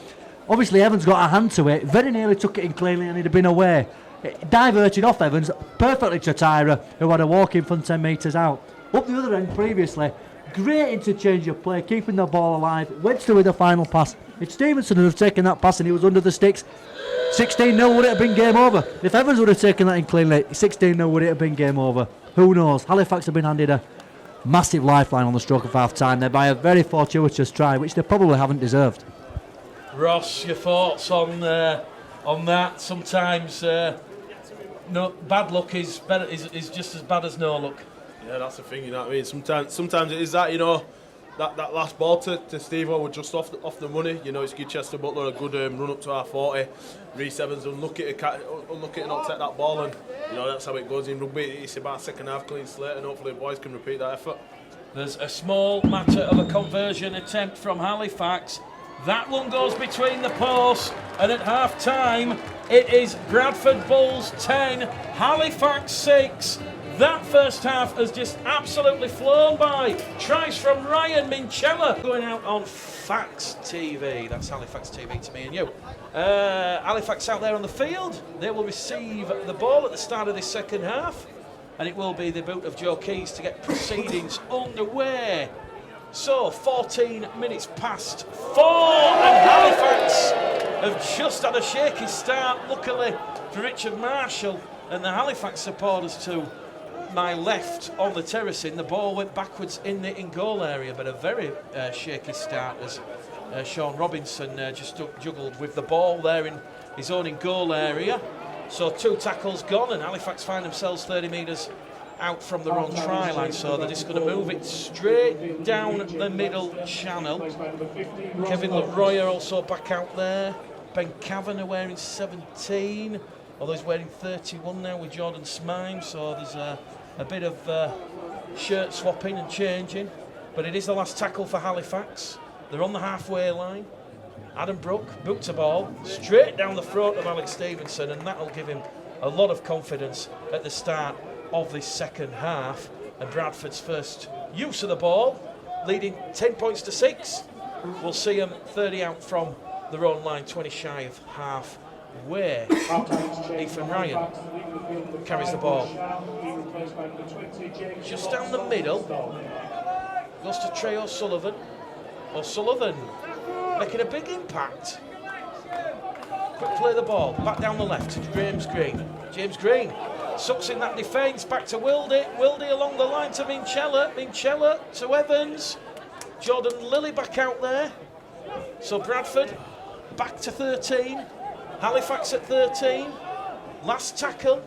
Obviously, Evans got a hand to it, very nearly took it in cleanly and he'd have been away. It diverted off Evans perfectly to Tyra, who had a walk in from 10 metres out. Up the other end previously, great interchange of play, keeping the ball alive. Went through with the final pass. If Stevenson would have taken that pass and he was under the sticks, 16-0 would it have been game over. If Evans would have taken that in cleanly, 16-0 would it have been game over. Who knows? Halifax have been handed a massive lifeline on the stroke of half time there by a very fortuitous try, which they probably haven't deserved. Ross, your thoughts on that? Sometimes no, bad luck is just as bad as no luck. Yeah, that's the thing, you know what I mean? Sometimes it is that, you know, that last ball to Steve-O was just off the money. You know, it's good Chester Butler, a good run up to our 40. Rhys Evans unlucky to not take that ball, and you know that's how it goes in rugby. It's about second half clean slate, and hopefully the boys can repeat that effort. There's a small matter of a conversion attempt from Halifax. That one goes between the posts, and at half time it is Bradford Bulls 10, Halifax 6. That first half has just absolutely flown by. Tries from Ryan Minchella going out on Fax TV. That's Halifax TV to me and you. Halifax out there on the field. They will receive the ball at the start of this second half, and it will be the boot of Joe Keys to get proceedings underway. So 14 minutes past 4, and Halifax have just had a shaky start, luckily for Richard Marshall and the Halifax supporters to my left on the terracing. The ball went backwards in the in-goal area, but a very shaky start as Sean Robinson just juggled with the ball there in his own in-goal area. So 2 tackles gone, and Halifax find themselves 30 metres out from their own try line, so they're just going to move it straight down the middle channel. Kevin Leroy also back out there. Ben Kavanagh wearing 17, although he's wearing 31 now with Jordan Smime, so there's a bit of shirt swapping and changing. But it is the last tackle for Halifax. They're on the halfway line. Adam Brook boots a ball straight down the throat of Alex Stevenson, and that'll give him a lot of confidence at the start of this second half. And Bradford's first use of the ball, leading 10 points to 6. We'll see them 30 out from their own line, 20 shy of halfway. Ethan Ryan carries the ball just down the middle, goes to Trey O'Sullivan. O'Sullivan making a big impact. Quick play the ball, back down the left to James Green. James Green sucks in that defence, back to Wildy. Wildy along the line to Minchella. Minchella to Evans. Jordan Lilly back out there. So Bradford back to 13. Halifax at 13. Last tackle.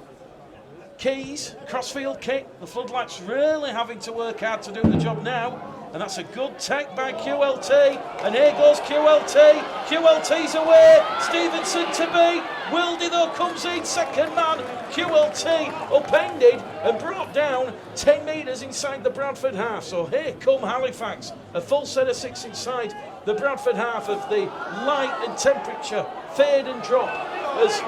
Keys, crossfield kick. The Floodlights really having to work hard to do the job now. And that's a good take by QLT. And here goes QLT. QLT's away. Stevenson to be. Wildy though comes in. Second man. QLT upended and brought down 10 metres inside the Bradford half. So here come Halifax. A full set of 6 inside the Bradford half of the light and temperature fade and drop as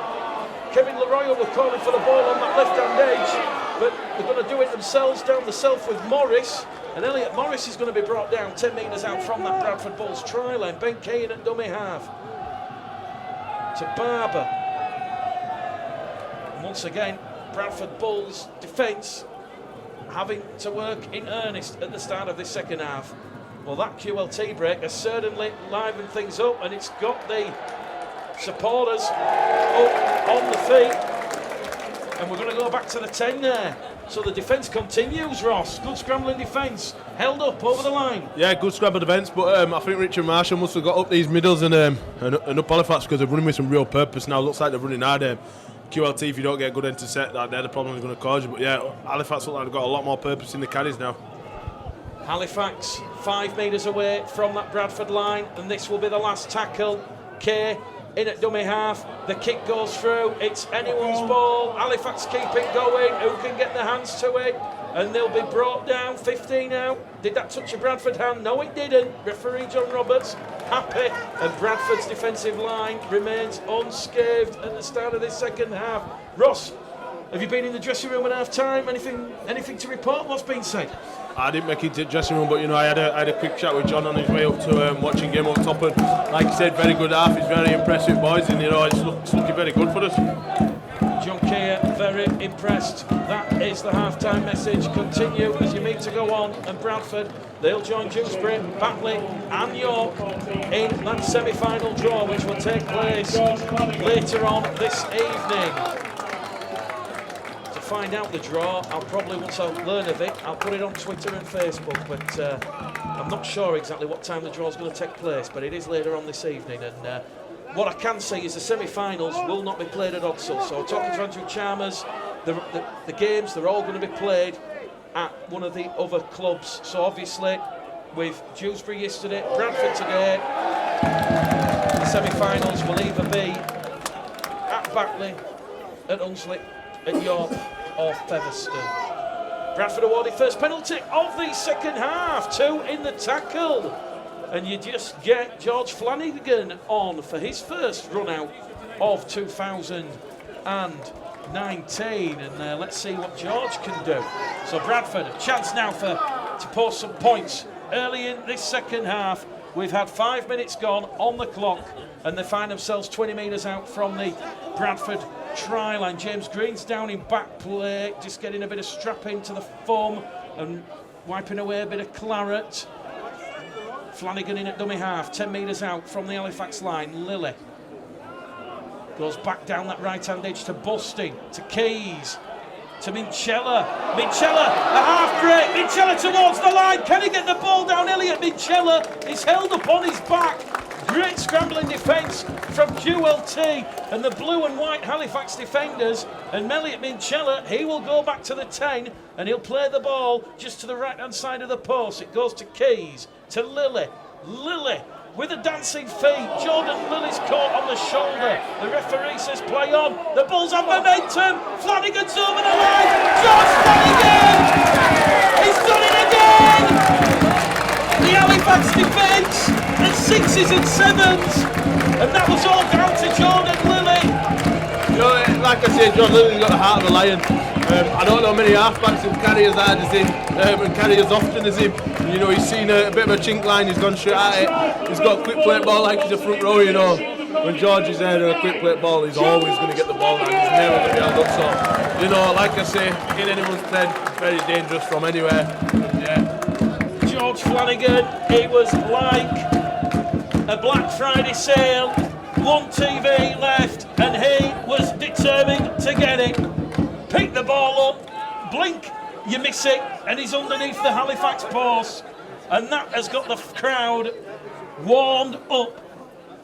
Kevin Leroy were calling for the ball on that left-hand edge, but they're going to do it themselves down the self with Morris. And Elliot Morris is going to be brought down 10 metres out from that Bradford Bulls try line. Ben Kane at dummy half to Barber. And once again, Bradford Bulls defence having to work in earnest at the start of this second half. Well, that QLT break has certainly livened things up, and it's got the supporters up on the feet. And we're going to go back to the 10 there. So the defence continues, Ross. Good scrambling defence. Held up over the line. Yeah, good scramble defence, but I think Richard Marshall must have got up these middles and up Halifax because they're running with some real purpose now. Looks like they're running hard. QLT, if you don't get a good intercept, they're the problem they're going to cause you. But yeah, Halifax look like they've got a lot more purpose in the carries now. Halifax 5 metres away from that Bradford line, and this will be the last tackle. Kay in at dummy half, the kick goes through, it's anyone's ball. Halifax keep it going, who can get their hands to it? And they'll be brought down, 15 out. Did that touch a Bradford hand? No, it didn't. Referee John Roberts happy, and Bradford's defensive line remains unscathed at the start of this second half. Ross, have you been in the dressing room at half time? Anything to report? What's been said? I didn't make it to the dressing room, but I had a quick chat with John on his way up to watching game up top, and like I said, very good half. He's very impressive, boys, and it's looking very good for us. John Keir, very impressed. That is the half-time message. Continue as you meet to go on, and Bradford, they'll join Dewsbury, Batley and York in that semi-final draw, which will take place later on this evening. Find out the draw. I'll probably, once I learn of it, I'll put it on Twitter and Facebook, but I'm not sure exactly what time the draw is going to take place, but it is later on this evening. And what I can say is the semi-finals will not be played at Odsall. So talking to Andrew Chalmers, the games, they're all going to be played at one of the other clubs. So obviously with Dewsbury yesterday, Bradford today, the semi-finals will either be at Batley, at Unsley, at York or Featherstone. Bradford awarded first penalty of the second half, 2 in the tackle, and you just get George Flanagan on for his first run out of 2019, and let's see what George can do. So Bradford, a chance now to post some points early in this second half. We've had 5 minutes gone on the clock, and they find themselves 20 metres out from the Bradford try line. James Green's down in back play, just getting a bit of strap into the foam and wiping away a bit of claret. Flanagan in at dummy half, 10 metres out from the Halifax line. Lilly goes back down that right-hand edge to Busting, to Keys, to Minchella. Minchella, a half break. Minchella towards the line. Can he get the ball down? Elliot Minchella is held up on his back. Great scrambling defence from QLT and the blue and white Halifax defenders. And Elliot Minchella, he will go back to the 10 and he'll play the ball just to the right-hand side of the post. It goes to Keys, to Lilly. Lilly with a dancing feet. Jordan Lilly's caught on the shoulder. The referee says play on. The Bulls have momentum. Flanagan's over the line. George Flanagan! He's done it again! The Halifax defence at 6s and 7s. And that was all down to Jordan Lilly. You know, like I said, Jordan Lilly's got the heart of a lion. I don't know many halfbacks who carry as hard as him and carry as often as him. You know, he's seen a bit of a chink line, he's gone straight at it. He's got a quick plate ball like he's a front row, you know. When George is there in a quick plate ball, he's always going to get the ball and he's never going to be held up. So, you know, like I say, in anyone's 10, very dangerous from anywhere. Yeah. George Flanagan, he was like a Black Friday sale, one TV left, and he was determined to get it. Pick the ball up, blink, you miss it, and he's underneath the Halifax post. And that has got the crowd warmed up.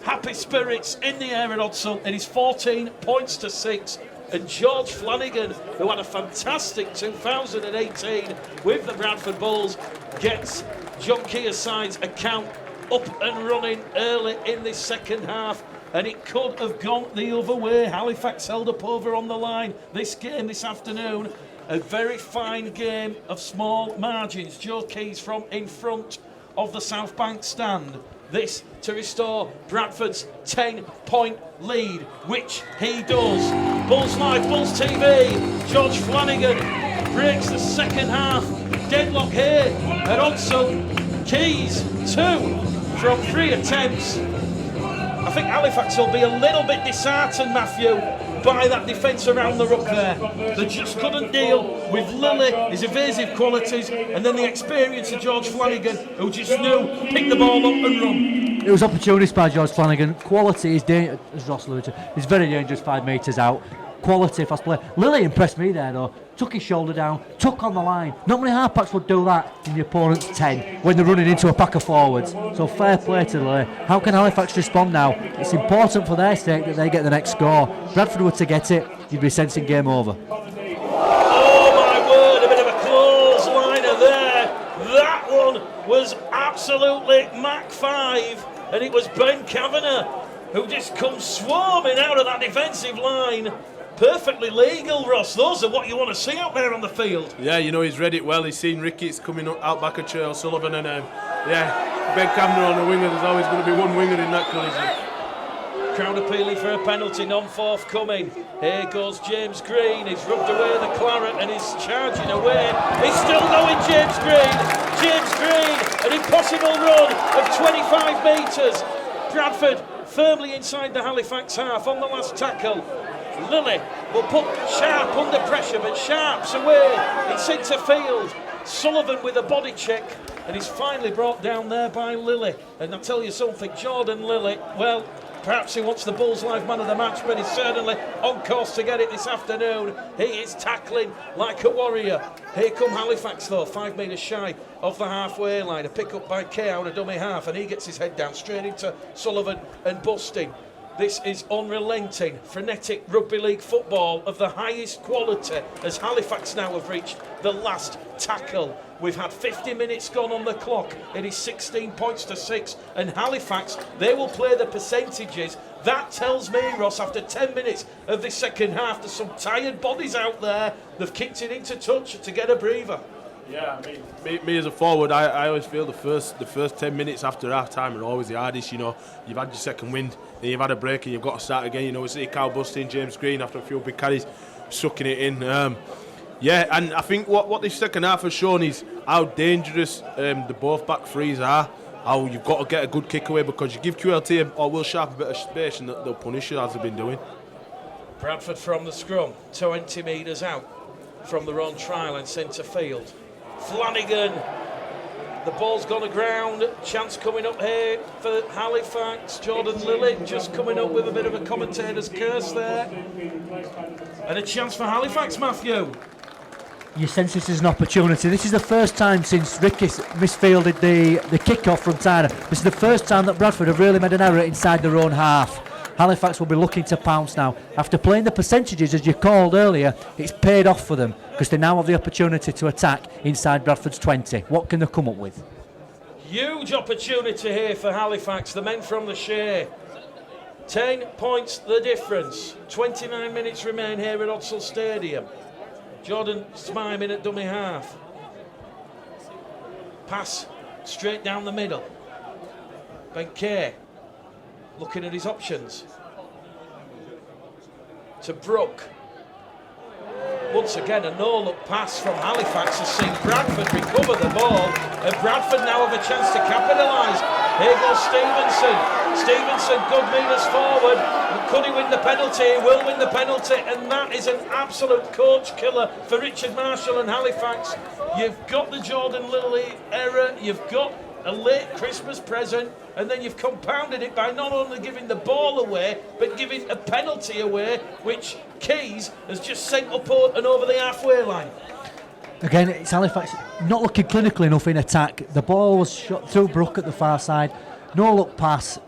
Happy spirits in the air at Odsal. It is 14 points to 6. And George Flanagan, who had a fantastic 2018 with the Bradford Bulls, gets John Keir's side's account up and running early in this second half. And it could have gone the other way. Halifax held up over on the line this game this afternoon. A very fine game of small margins. Joe Keys from in front of the South Bank stand. This to restore Bradford's 10-point lead, which he does. Bulls Live, Bulls TV. George Flanagan breaks the second half. Deadlock here at Odsal. Keys 2 from 3 attempts. I think Halifax will be a little bit disheartened, Matthew, by that defence around the ruck there. They just couldn't deal with Lilly, his evasive qualities, and then the experience of George Flanagan, who just knew, pick the ball up and run. It was opportunities by George Flanagan. Quality is dangerous, as Ross alluded to. He's very dangerous 5 metres out. Quality, fast play. Lilly impressed me there though. Took his shoulder down, took on the line. Not many halfbacks would do that in the opponent's 10 when they're running into a pack of forwards. So fair play to Lilly. How can Halifax respond now? It's important for their sake that they get the next score. Bradford were to get it, you'd be sensing game over. Oh my word, a bit of a close liner there. That one was absolutely Mach 5, and it was Ben Kavanagh who just comes swarming out of that defensive line. Perfectly legal, Ross. Those are what you want to see out there on the field. Yeah, you know, he's read it well. He's seen Ricketts coming out back of Chair Sullivan, and yeah, Ben Kavanagh on the winger. There's always going to be one winger in that collision. Crowd appealing for a penalty, non-forthcoming. Here goes James Green. He's rubbed away the claret and he's charging away. He's still going, James Green. James Green, an impossible run of 25 metres. Bradford firmly inside the Halifax half on the last tackle. Lilly will put Sharp under pressure, but Sharp's away. It's into field. Sullivan with a body check, and he's finally brought down there by Lilly. And I'll tell you something, Jordan Lilly, well, perhaps he wants the Bulls Live man of the match, but he's certainly on course to get it this afternoon. He is tackling like a warrior. Here come Halifax though, 5 metres shy of the halfway line. A pick up by Kay out of dummy half, and he gets his head down straight into Sullivan and busting. This is unrelenting, frenetic rugby league football of the highest quality as Halifax now have reached the last tackle. We've had 50 minutes gone on the clock. It is 16 points to 6. And Halifax, they will play the percentages. That tells me, Ross, after 10 minutes of this second half, there's some tired bodies out there. They've kicked it into touch to get a breather. Yeah, I mean, me as a forward, I always feel the first 10 minutes after half time are always the hardest. You know, you've had your second wind, then you've had a break, and you've got to start again. You know, we see Kyle busting, James Green after a few big carries, sucking it in. Yeah, and I think what this second half has shown is how dangerous the both back threes are. How you've got to get a good kick away, because you give QLT or Will Sharp a bit of space and they'll punish you as they've been doing. Bradford from the scrum, 20 metres out from their own try line centre field. Flanagan, the ball's gone aground. Chance coming up here for Halifax. Jordan Lilly just coming up with a bit of a commentator's curse there. And a chance for Halifax, Matthew. You sense this is an opportunity. This is the first time since Ricky misfielded the kick-off from Tyner. This is the first time that Bradford have really made an error inside their own half. Halifax will be looking to pounce now. After playing the percentages, as you called earlier, it's paid off for them because they now have the opportunity to attack inside Bradford's 20. What can they come up with? Huge opportunity here for Halifax, the men from the Shea. 10 points the difference. 29 minutes remain here at Odsal Stadium. Jordan Smime in at dummy half. Pass straight down the middle. Ben Kay looking at his options. To Brook. Once again, a no-look pass from Halifax has seen Bradford recover the ball, and Bradford now have a chance to capitalise. Here goes Stevenson. Stevenson, good meters forward. Could he win the penalty? He will win the penalty, and that is an absolute coach killer for Richard Marshall and Halifax. You've got the Jordan Lilly error, you've got a late Christmas present, and then you've compounded it by not only giving the ball away, but giving a penalty away, which Keys has just sent up and over the halfway line. Again, it's Halifax not looking clinical enough in attack. The ball was shot through Brook at the far side. No look pass.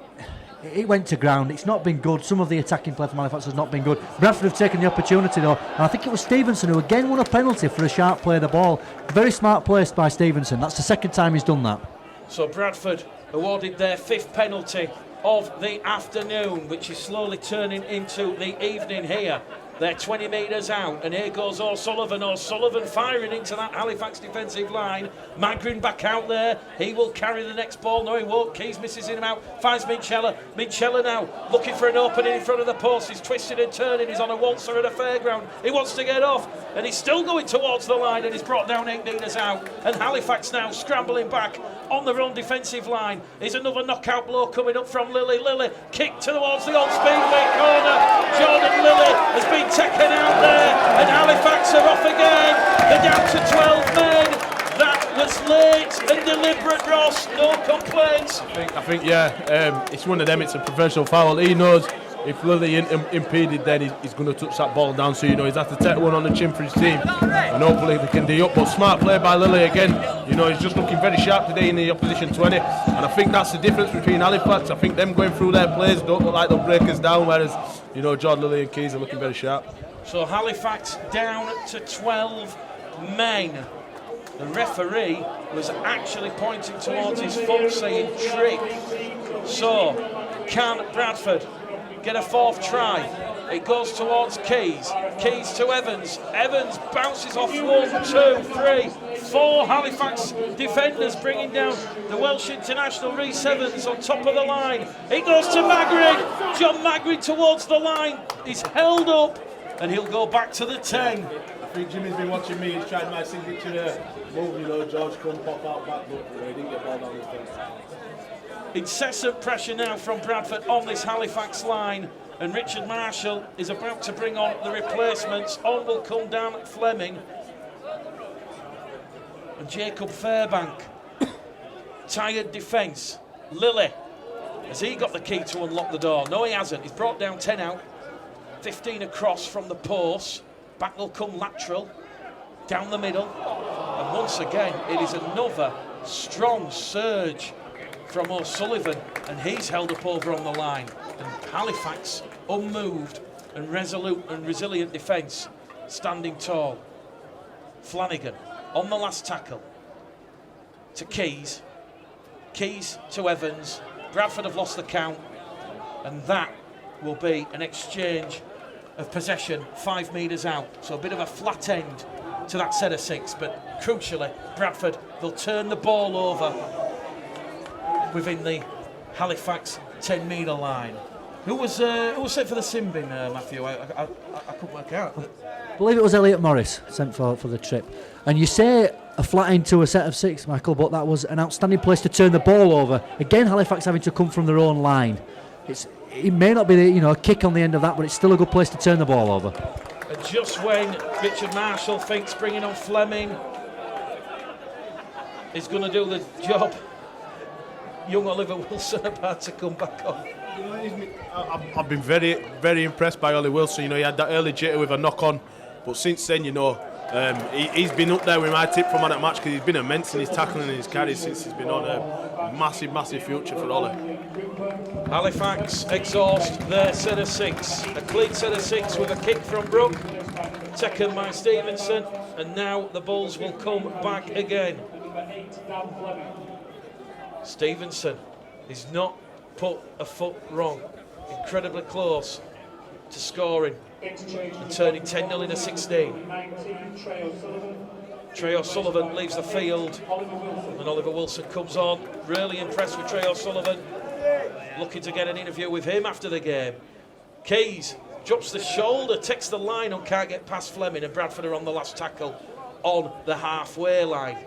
It went to ground. It's not been good. Some of the attacking play from Halifax has not been good. Bradford have taken the opportunity though, and I think it was Stevenson who again won a penalty for a sharp play of the ball. Very smart place by Stevenson. That's the second time he's done that. So Bradford awarded their 5th penalty of the afternoon, which is slowly turning into the evening here. They're 20 metres out, and here goes O'Sullivan. O'Sullivan firing into that Halifax defensive line. Magrin back out there. He will carry the next ball. No, he won't. Keys misses him out. Finds Minchella. Minchella now looking for an opening in front of the post. He's twisted and turning. He's on a waltzer at a fairground. He wants to get off, and he's still going towards the line, and he's brought down 8 metres out. And Halifax now scrambling back on their own defensive line. Is another knockout blow coming up from Lilly. Lilly kick towards the old Speedway corner. Jordan Lilly has been taken out there, and Halifax are off again. They're down to 12 men. That was late and deliberate, Ross. No complaints. I think it's one of them. It's a professional foul. He knows if Lilly impeded, then he's going to touch that ball down. So he's had to take one on the chin for his team, and hopefully they can D up. But smart play by Lilly again. He's just looking very sharp today in the opposition 20, and I think that's the difference between Halifax. I think them going through their plays don't look like they'll break us down, whereas Jordan Lilly and Keys are looking very sharp. So Halifax down to 12 men. The referee was actually pointing towards his foot saying trick. So can Bradford get a 4th try? It goes towards Keys. Keys to Evans. Evans bounces off 1, 2, 3, 4 Halifax defenders, bringing down the Welsh international Rhys Evans on top of the line. It goes to Magrin. John Magrin towards the line. He's held up, and he'll go back to the 10. I think Jimmy's been watching me. He's trying my signature move. George come pop out back. Look, he didn't get ball down his face. Incessant pressure now from Bradford on this Halifax line, and Richard Marshall is about to bring on the replacements. On will come down Fleming and Jacob Fairbank. Tired defence. Lilly, has he got the key to unlock the door? No, he hasn't. He's brought down 10 out, 15 across from the post. Back will come lateral, down the middle, and once again it is another strong surge from O'Sullivan, and he's held up over on the line. And Halifax, unmoved and resolute and resilient defence, standing tall. Flanagan on the last tackle to Keys. Keys to Evans. Bradford have lost the count, and that will be an exchange of possession 5 metres out. So a bit of a flat end to that set of 6, but crucially, Bradford, they'll turn the ball over within the Halifax 10-metre line. Who was sent for the sin bin, Matthew? I couldn't work out. I believe it was Elliot Morris sent for the trip. And you say a flat end to a set of 6, Michael, but that was an outstanding place to turn the ball over. Again, Halifax having to come from their own line. It may not be a kick on the end of that, but it's still a good place to turn the ball over. And just when Richard Marshall thinks bringing on Fleming is going to do the job, young Oliver Wilson about to come back on. I've been very, very impressed by Ollie Wilson. He had that early jitter with a knock on, but since then, He's been up there with my tip for man at match because he's been immense in his tackling and his carries since he's been on. A massive future for Ollie. Halifax exhaust their set of 6. A clean set of 6 with a kick from Brook, taken by Stevenson, and now the Bulls will come back again. Stevenson is not put a foot wrong. Incredibly close to scoring and turning 10-0 into 16. Trey O'Sullivan leaves the field and Oliver Wilson comes on. Really impressed with Trey O'Sullivan. Looking to get an interview with him after the game. Keys drops the shoulder, takes the line and can't get past Fleming, and Bradford are on the last tackle on the halfway line.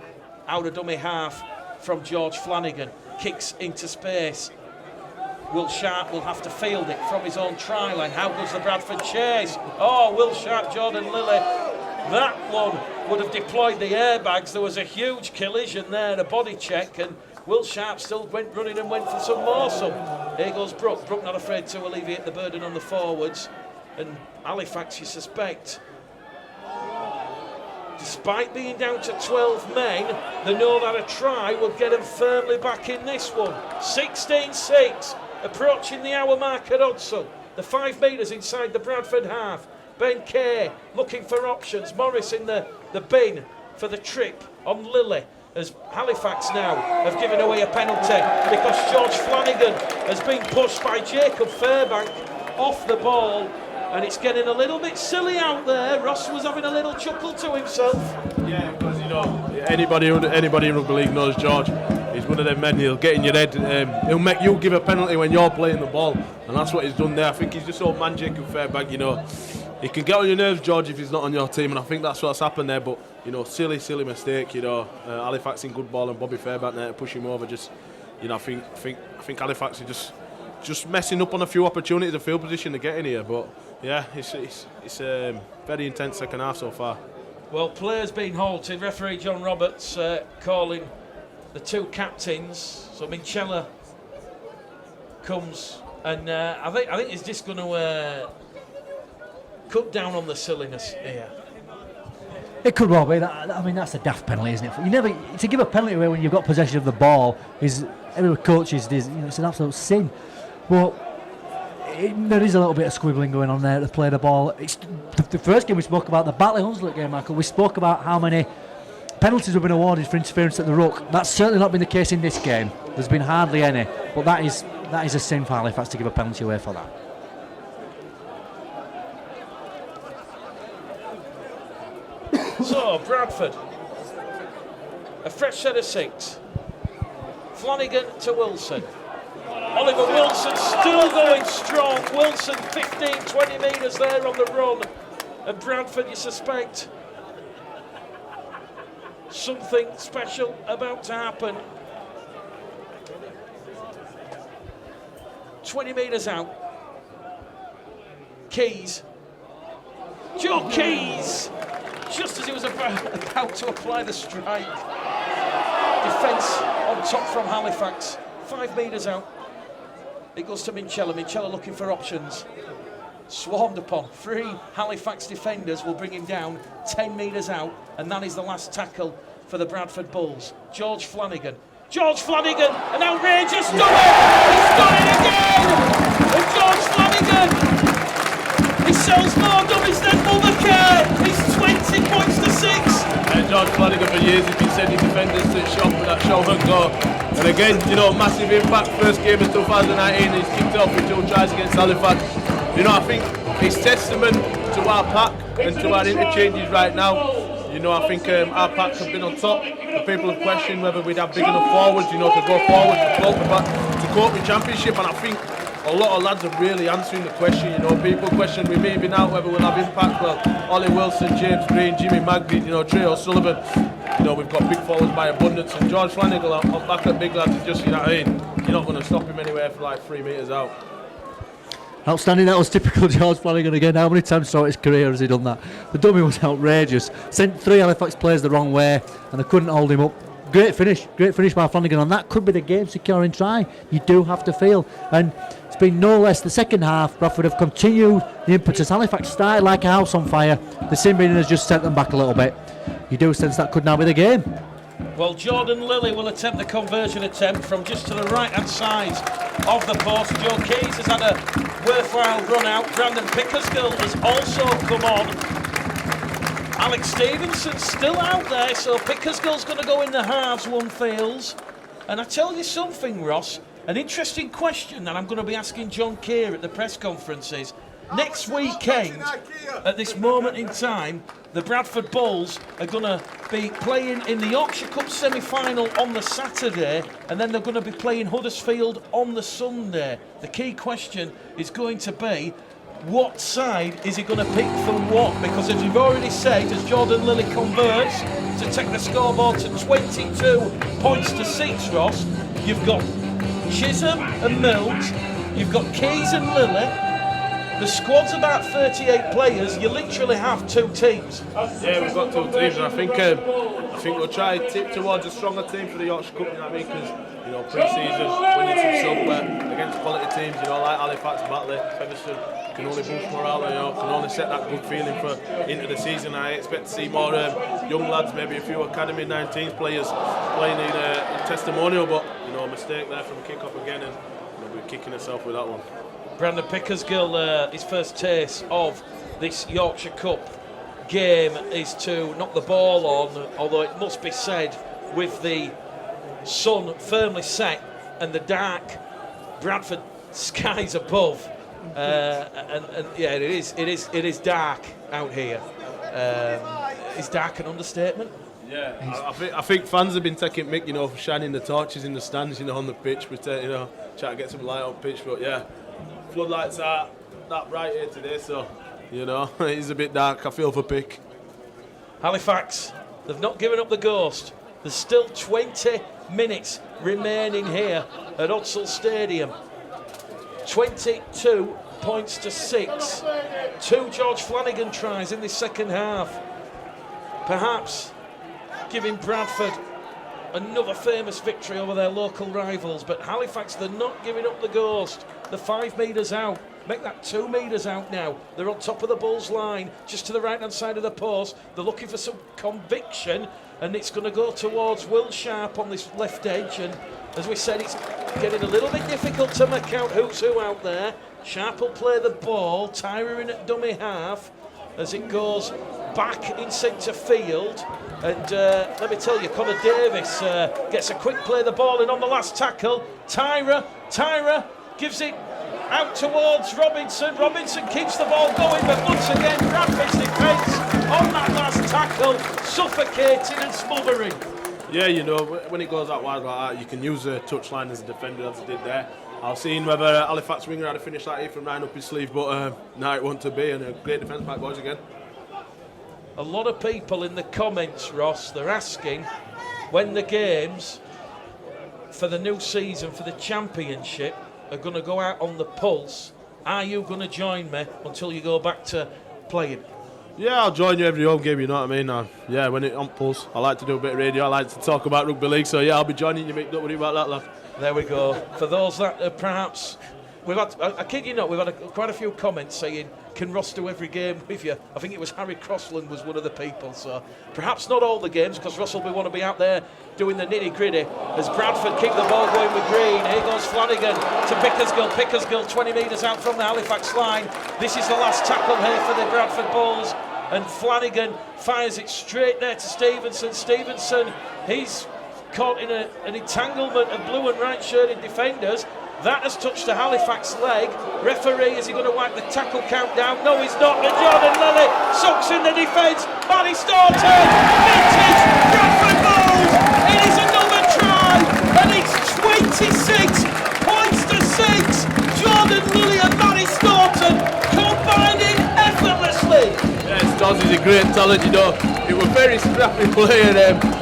Out of dummy half from George Flanagan. Kicks into space. Will Sharp will have to field it from his own try line. How goes the Bradford chase? Oh, Will Sharp, Jordan Lilly. That one would have deployed the airbags. There was a huge collision there, a body check, and Will Sharp still went running and went for some more. Here goes Brook. Brook not afraid to alleviate the burden on the forwards. And Halifax, you suspect, despite being down to 12 men, they know that a try will get them firmly back in this one. 16-6. Approaching the hour mark at Odsal. The 5 metres inside the Bradford half. Ben Kay looking for options. Morris in the bin for the trip on Lilly. As Halifax now have given away a penalty because George Flanagan has been pushed by Jacob Fairbank off the ball. And it's getting a little bit silly out there. Ross was having a little chuckle to himself. Yeah, because anybody in rugby league knows George. He's one of them men. He'll get in your head. He'll make you give a penalty when you're playing the ball, and that's what he's done there. I think he's just old man Jacob Fairbank. He can get on your nerves, George, if he's not on your team, and I think that's what's happened there. But silly mistake. Halifax in good ball and Bobby Fairbank there to push him over. I think Halifax are just messing up on a few opportunities of field position to get in here. But yeah, it's very intense second half so far. Well, players being halted. Referee John Roberts calling the 2 captains. So Minchella comes, and I think he's just going to cut down on the silliness here. It could well be that. I mean, that's a daft penalty, isn't it? You never to give a penalty away when you've got possession of the ball is every coaches is. It's an absolute sin. But there is a little bit of squibbling going on there to play the ball. It's the first game we spoke about, the Batley Hunslet game, Michael. We spoke about how many penalties have been awarded for interference at the ruck. That's certainly not been the case in this game. There's been hardly any. But that is a sin for Halifax to give a penalty away for that. So, Bradford, a fresh set of 6. Flanagan to Wilson. Oliver Wilson still going strong. Wilson 15-20 metres there on the run. And Bradford, you suspect something special about to happen. 20 metres out. Keys. Joe Keys! Just as he was about to apply the strike. Defence on top from Halifax. 5 metres out. It goes to Minchella. Minchella looking for options. Swarmed upon. 3 Halifax defenders will bring him down 10 metres out. And that is the last tackle for the Bradford Bulls. George Flanagan. George Flanagan, an outrageous dummy! He's done it again! And George Flanagan, he sells more dummies than Mulliker. He's 20 points to 6. And George Flanagan for years has been sending defenders to the shop for that show and go. And again, massive impact. First game of 2019, he's kicked off with 2 tries against Halifax. I think it's testament to our pack and to our interchanges right now. I think our packs have been on top. The people have questioned whether we'd have big enough forwards, to go forward to cope with championship. And I think a lot of lads are really answering the question. People question we maybe now whether we'll have impact. Well, Ollie Wilson, James Green, Jimmy Magby, Trey O'Sullivan. We've got big forwards by abundance. And George Flanagan on back at big lads is just, you're not going to stop him anywhere for like 3 metres out. Outstanding. That was typical George Flanagan again. How many times throughout his career has he done that? The dummy was outrageous. Sent 3 Halifax players the wrong way and they couldn't hold him up. Great finish by Flanagan, and that could be the game securing try. You do have to feel. And been no less. The second half, Bradford have continued the impetus. Halifax started like a house on fire. The sin bin has just sent them back a little bit. You do sense that could now be the game. Well, Jordan Lilly will attempt the conversion attempt from just to the right-hand side of the post. Joe Keys has had a worthwhile run out. Brandon Pickersgill has also come on. Alex Stevenson's still out there, so Pickersgill's going to go in the halves, one feels. And I tell you something, Ross, an interesting question that I'm going to be asking John Keir at the press conferences. Next weekend, at this moment in time, the Bradford Bulls are going to be playing in the Yorkshire Cup semi-final on the Saturday, and then they're going to be playing Huddersfield on the Sunday. The key question is going to be, what side is he going to pick for what? Because as you've already said, as Jordan Lilly converts to take the scoreboard to 22 points to 6, Ross, you've got Chisholm and Mills, you've got Keys and Lilly. The squad's about 38 players. You literally have two teams. Yeah, we've got two teams, and I think we'll try to tip towards a stronger team for the Yorkshire Cup. You know what I mean? Because pre-season winning some silverware against quality teams, like Halifax, Batley, Featherstone, can only boost morale. Can only set that good feeling for into the season. I expect to see more young lads, maybe a few academy 19s players playing in testimonial, but a mistake there from kick-off again, and we're kicking ourselves with that one. Brandon Pickersgill, his first taste of this Yorkshire Cup game is to knock the ball on, although it must be said, with the sun firmly set and the dark Bradford skies above, and yeah, it is dark out here. Is dark an understatement? Yeah, I think fans have been taking mick, for shining the torches in the stands, on the pitch, trying to get some light on pitch, but yeah. Floodlights are that bright here today, so it is a bit dark. I feel for Pick. Halifax, they've not given up the ghost. There's still 20 minutes remaining here at Odsal Stadium. 22 points to 6. 2 George Flanagan tries in the second half. Perhaps giving Bradford another famous victory over their local rivals, but Halifax, they're not giving up the ghost. They're 5 metres out. Make that 2 metres out now. They're on top of the Bulls line, just to the right-hand side of the post. They're looking for some conviction, and it's going to go towards Will Sharp on this left edge. And as we said, it's getting a little bit difficult to make out who's who out there. Sharp will play the ball. Tyra in at dummy half as it goes back in centre field. And let me tell you, Connor Davis gets a quick play of the ball in on the last tackle. Tyra gives it out towards Robinson. Robinson keeps the ball going, but once again, Bradford's defence on that last tackle, suffocating and smothering. Yeah, when it goes out wide like that, you can use a touchline as a defender, as I did there. I've seen whether Halifax winger had to finish that here from 9 up his sleeve, but now it wasn't to be, and a great defence by boys again. A lot of people in the comments, Ross, they're asking when the games for the new season, for the championship, are going to go out on the pulse. Are you going to join me until you go back to playing? Yeah, I'll join you every home game, you know what I mean? Yeah, when it's on pulse, I like to do a bit of radio, I like to talk about rugby league, so yeah, I'll be joining you, mate, don't worry about that, lad. There we go. For those that perhaps... I kid you not, we've had quite a few comments saying, can Ross do every game with you? I think it was Harry Crossland was one of the people, so perhaps not all the games, because Ross will want to be out there doing the nitty-gritty as Bradford keep the ball going with Green. Here goes Flanagan to Pickersgill 20 metres out from the Halifax line. This is the last tackle here for the Bradford Bulls, and Flanagan fires it straight there to Stevenson. Stevenson, he's caught in an entanglement of blue and right shirted defenders. That has touched the Halifax leg. Referee, is he going to wipe the tackle count down? No, he's not. And Jordan Lilly sucks in the defence. Barry Staunton, vintage Bradford Bulls. It is another try, and it's 26 points to 6. Jordan Lilly and Barry Staunton combining effortlessly. Yeah, Stozzy's a great talent, It was very scrappy play, and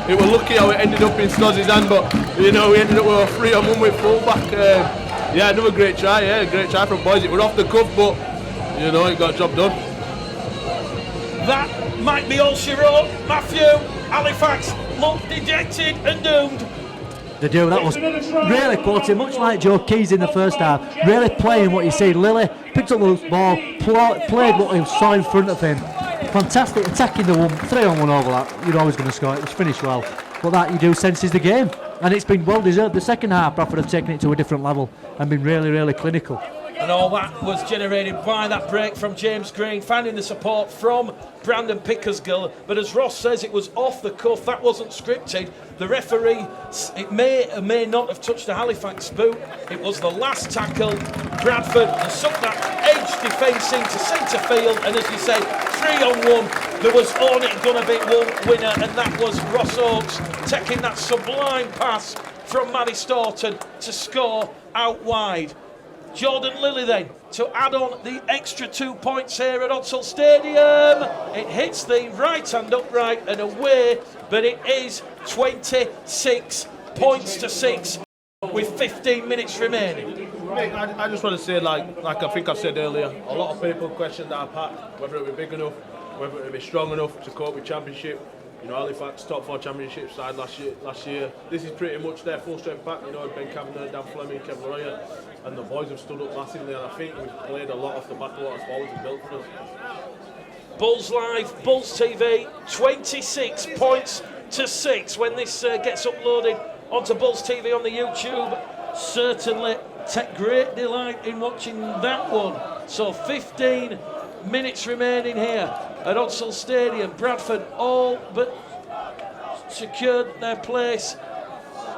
it was lucky how it ended up in Stozzy's hand, but we ended up with a 3-on-1 with full-back. Yeah, another great try, great try from boys. It was off the cuff, but, it got the job done. That might be all she wrote. Matthew, Halifax look dejected and doomed. They do. That was really quality, much like Joe Keys in the first half. Really playing what you see. Lily picked up the ball, played what he saw in front of him. Fantastic attacking the 3-on-1 overlap. You're always going to score. It was finished well. But that you do sense is the game. And it's been well deserved. The second half, Bradford have taken it to a different level and been really, really clinical. And all that was generated by that break from James Green, finding the support from Brandon Pickersgill. But as Ross says, it was off the cuff, that wasn't scripted. The referee, it may or may not have touched the Halifax boot. It was the last tackle. Bradford has sucked that edge defence into centre field, and as you say, 3-on-1. There was only going to be one winner, and that was Ross Oakes taking that sublime pass from Matty Staunton to score out wide. Jordan Lilly then to add on the extra 2 points here at Odsal Stadium. It hits the right hand upright and away, but it is 26 points to 6 with 15 minutes remaining. Mick, I just want to say, like I think I said earlier, a lot of people questioned our pack, whether it would be big enough, whether it would be strong enough to cope with championship. You know, Halifax top 4 championship side last year. This is pretty much their full strength pack. You know, Ben Kavanagh, Dan Fleming, Kevin Royer, and the boys have stood up massively. And I think we've played a lot off the back of what our forwards have built for us. Bulls Live, Bulls TV, 26 points to 6 when this gets uploaded onto Bulls TV on the YouTube. Certainly take great delight in watching that one. So 15 minutes remaining here at Odsal Stadium. Bradford all but secured their place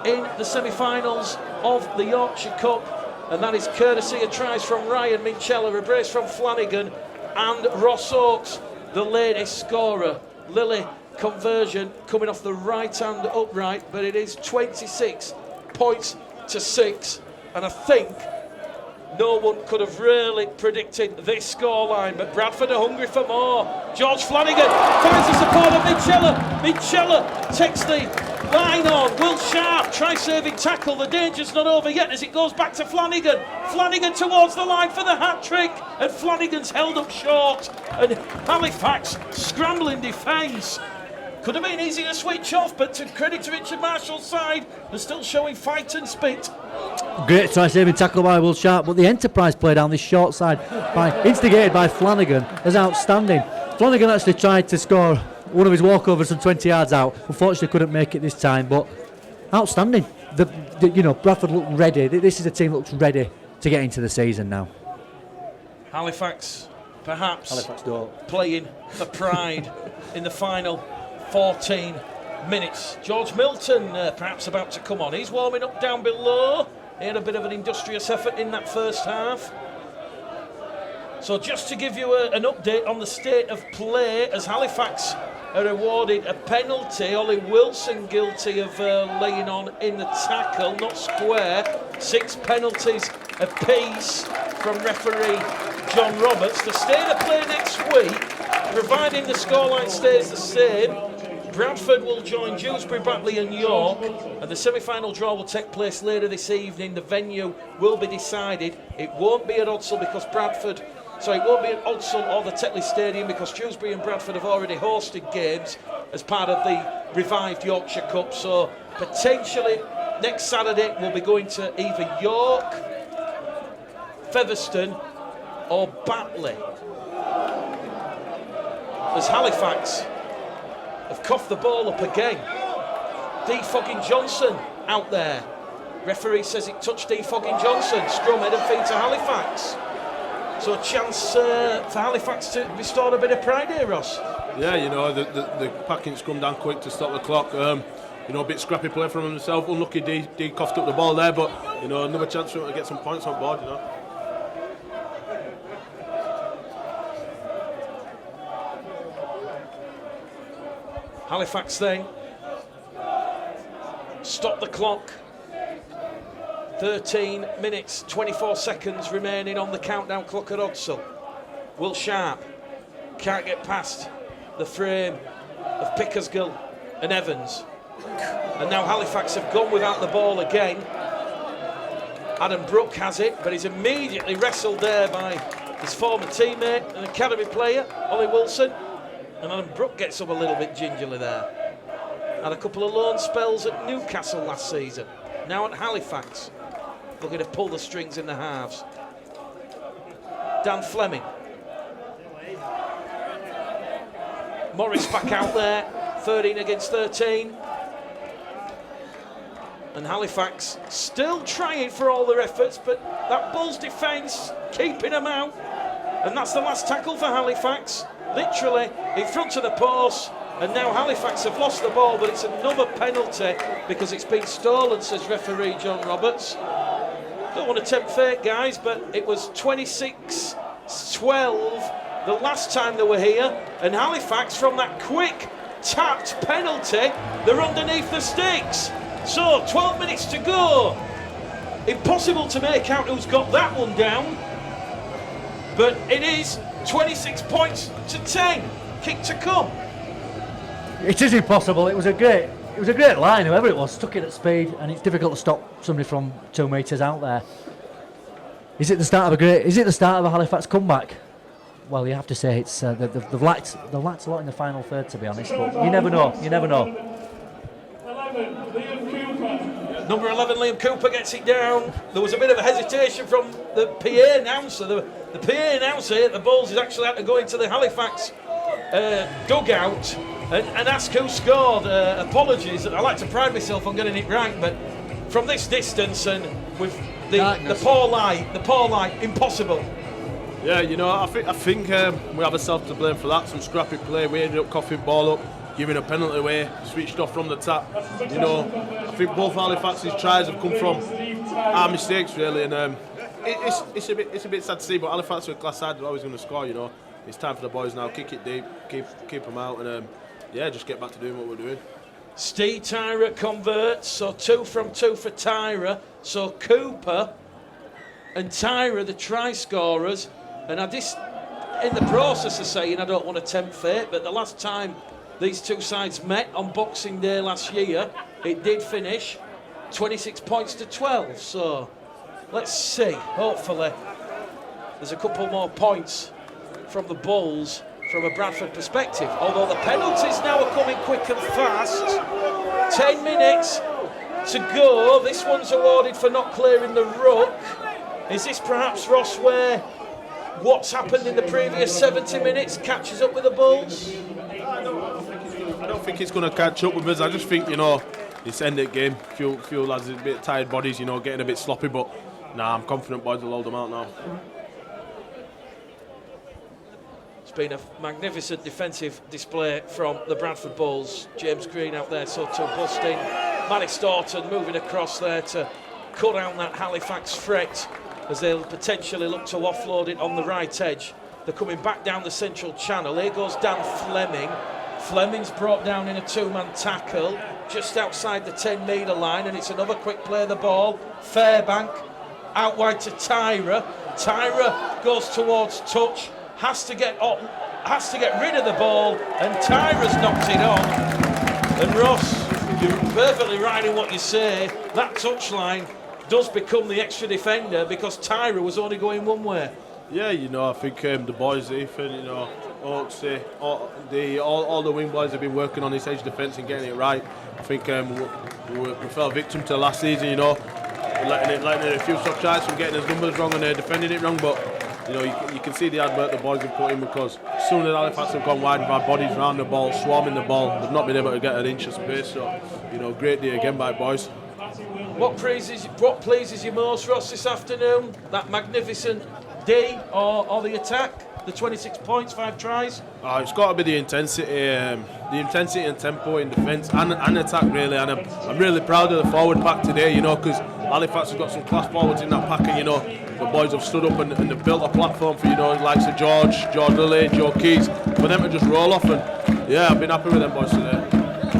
in the semi-finals of the Yorkshire Cup, and that is courtesy of tries from Ryan Minchella, a brace from Flanagan, and Ross Oakes, the latest scorer. Lily conversion coming off the right hand upright, but it is 26 points to 6, and I think no one could have really predicted this scoreline, but Bradford are hungry for more. George Flanagan finds the support of Minchella. Minchella takes the line on. Will Sharp tries saving tackle. The danger's not over yet as it goes back to Flanagan. Flanagan towards the line for the hat-trick, and Flanagan's held up short. And Halifax scrambling defence. Could have been easy to switch off, but to credit to Richard Marshall's side, they're still showing fight and spit. Great try saving tackle by Will Sharp, but the enterprise play down this short side, instigated by Flanagan, is outstanding. Flanagan actually tried to score one of his walkovers from 20 yards out. Unfortunately, couldn't make it this time, but outstanding. Bradford look ready. This is a team that looks ready to get into the season now. Halifax, perhaps, don't. Playing for pride in the final 14 minutes. George Milton perhaps about to come on. He's warming up down below. He had a bit of an industrious effort in that first half. So just to give you an update on the state of play, as Halifax are awarded a penalty. Ollie Wilson guilty of laying on in the tackle, not square. 6 penalties apiece from referee John Roberts. The state of play next week, providing the scoreline stays the same, Bradford will join Dewsbury, Batley and York, and the semi-final draw will take place later this evening. The venue will be decided. It won't be at Odsal because it won't be at Odsal or the Tetley Stadium because Dewsbury and Bradford have already hosted games as part of the revived Yorkshire Cup. So potentially next Saturday we'll be going to either York, Featherstone or Batley. As Halifax have coughed the ball up again. Defogging Johnson out there. Referee says it touched Defogging Johnson. Scrum, head and feet to Halifax. So a chance for Halifax to restore a bit of pride here, Ross. Yeah, the packing scrum down quick to stop the clock. A bit scrappy play from himself. Unlucky D coughed up the ball there, but another chance for him to get some points on board. Halifax then stop the clock. 13 minutes, 24 seconds remaining on the countdown clock at Odsal. Will Sharp can't get past the frame of Pickersgill and Evans. And now Halifax have gone without the ball again. Adam Brook has it, but he's immediately wrestled there by his former teammate and academy player, Ollie Wilson. And Adam Brook gets up a little bit gingerly there. Had a couple of loan spells at Newcastle last season. Now at Halifax, looking to pull the strings in the halves. Dan Fleming. Morris back out there, 13 against 13. And Halifax still trying for all their efforts, but that Bulls defence keeping them out. And that's the last tackle for Halifax, literally in front of the post. And now Halifax have lost the ball, but it's another penalty because it's been stolen, says referee John Roberts. Don't want to tempt fate, guys, but it was 26-12 the last time they were here. And Halifax, from that quick tapped penalty, they're underneath the sticks. So 12 minutes to go. Impossible to make out who's got that one down. But it is 26 points to 10. Kick to come. It is impossible. It was a great line. Whoever it was took it at speed, and it's difficult to stop somebody from 2 metres out there. Is it the start of a Halifax comeback? Well, you have to say it's they've lacked a lot in the final third, to be honest. But you never know. Number 11, Liam Cooper gets it down. There was a bit of a hesitation from the PA announcer. The PA announcer at the Bulls is actually had to go into the Halifax dugout and ask who scored. Apologies, I like to pride myself on getting it right, but from this distance and with the poor light, impossible. Yeah, you know, I think we have ourselves to blame for that. Some scrappy play. We ended up coughing ball up, giving a penalty away, switched off from the tap. You know, I think both Halifax's tries have come from our mistakes, really, and it's a bit sad to see. But Halifax are a class side; they're always going to score. You know, it's time for the boys now. Kick it deep, keep them out, and just get back to doing what we're doing. Steve Tyra converts, so 2 from 2 for Tyra. So Cooper and Tyra, the try scorers. And I just, in the process of saying I don't want to tempt fate, but the last time these two sides met on Boxing Day last year, it did finish 26 points to 12. So let's see. Hopefully there's a couple more points from the Bulls from a Bradford perspective. Although the penalties now are coming quick and fast. 10 minutes to go. This one's awarded for not clearing the ruck. Is this perhaps, Ross, where what's happened in the previous 70 minutes catches up with the Bulls? I don't think it's going to catch up with us. I just think, you know, it's ended game. Few lads a bit tired bodies, you know, getting a bit sloppy. But I'm confident boys will hold them out now. It's been a magnificent defensive display from the Bradford Bulls. James Green out there, so to busting. Matty Staunton moving across there to cut out that Halifax threat as they'll potentially look to offload it on the right edge. They're coming back down the central channel. Here goes Dan Fleming. Fleming's brought down in a 2-man tackle just outside the 10-metre line, and it's another quick play of the ball. Fairbank out wide to Tyra. Tyra goes towards touch, has to get rid of the ball, and Tyra's knocked it on. And Ross, you're perfectly right in what you say. That touchline does become the extra defender because Tyra was only going one way. Yeah, you know, I think the boys, Ethan, you know, Oaks, all the wing boys have been working on this edge defence and getting it right. I think we fell victim to last season, you know, letting a few soft tries from getting his numbers wrong and defending it wrong. But you know, you can see the advert the boys have put in, because as soon as Halifax have gone wide, we've had bodies around the ball, swarming the ball. They've not been able to get an inch of space. So, you know, great day again by boys. What pleases you most, Ross, this afternoon? That magnificent D or the attack? The 26 points, 5 tries? It's got to be the intensity and tempo in defence and attack, really. And I'm really proud of the forward pack today, you know, because Halifax has got some class forwards in that pack, and you know, the boys have stood up and they've built a platform for, you know, the likes of George Lilly, Joe Keys, for them to just roll off. And yeah, I've been happy with them boys today.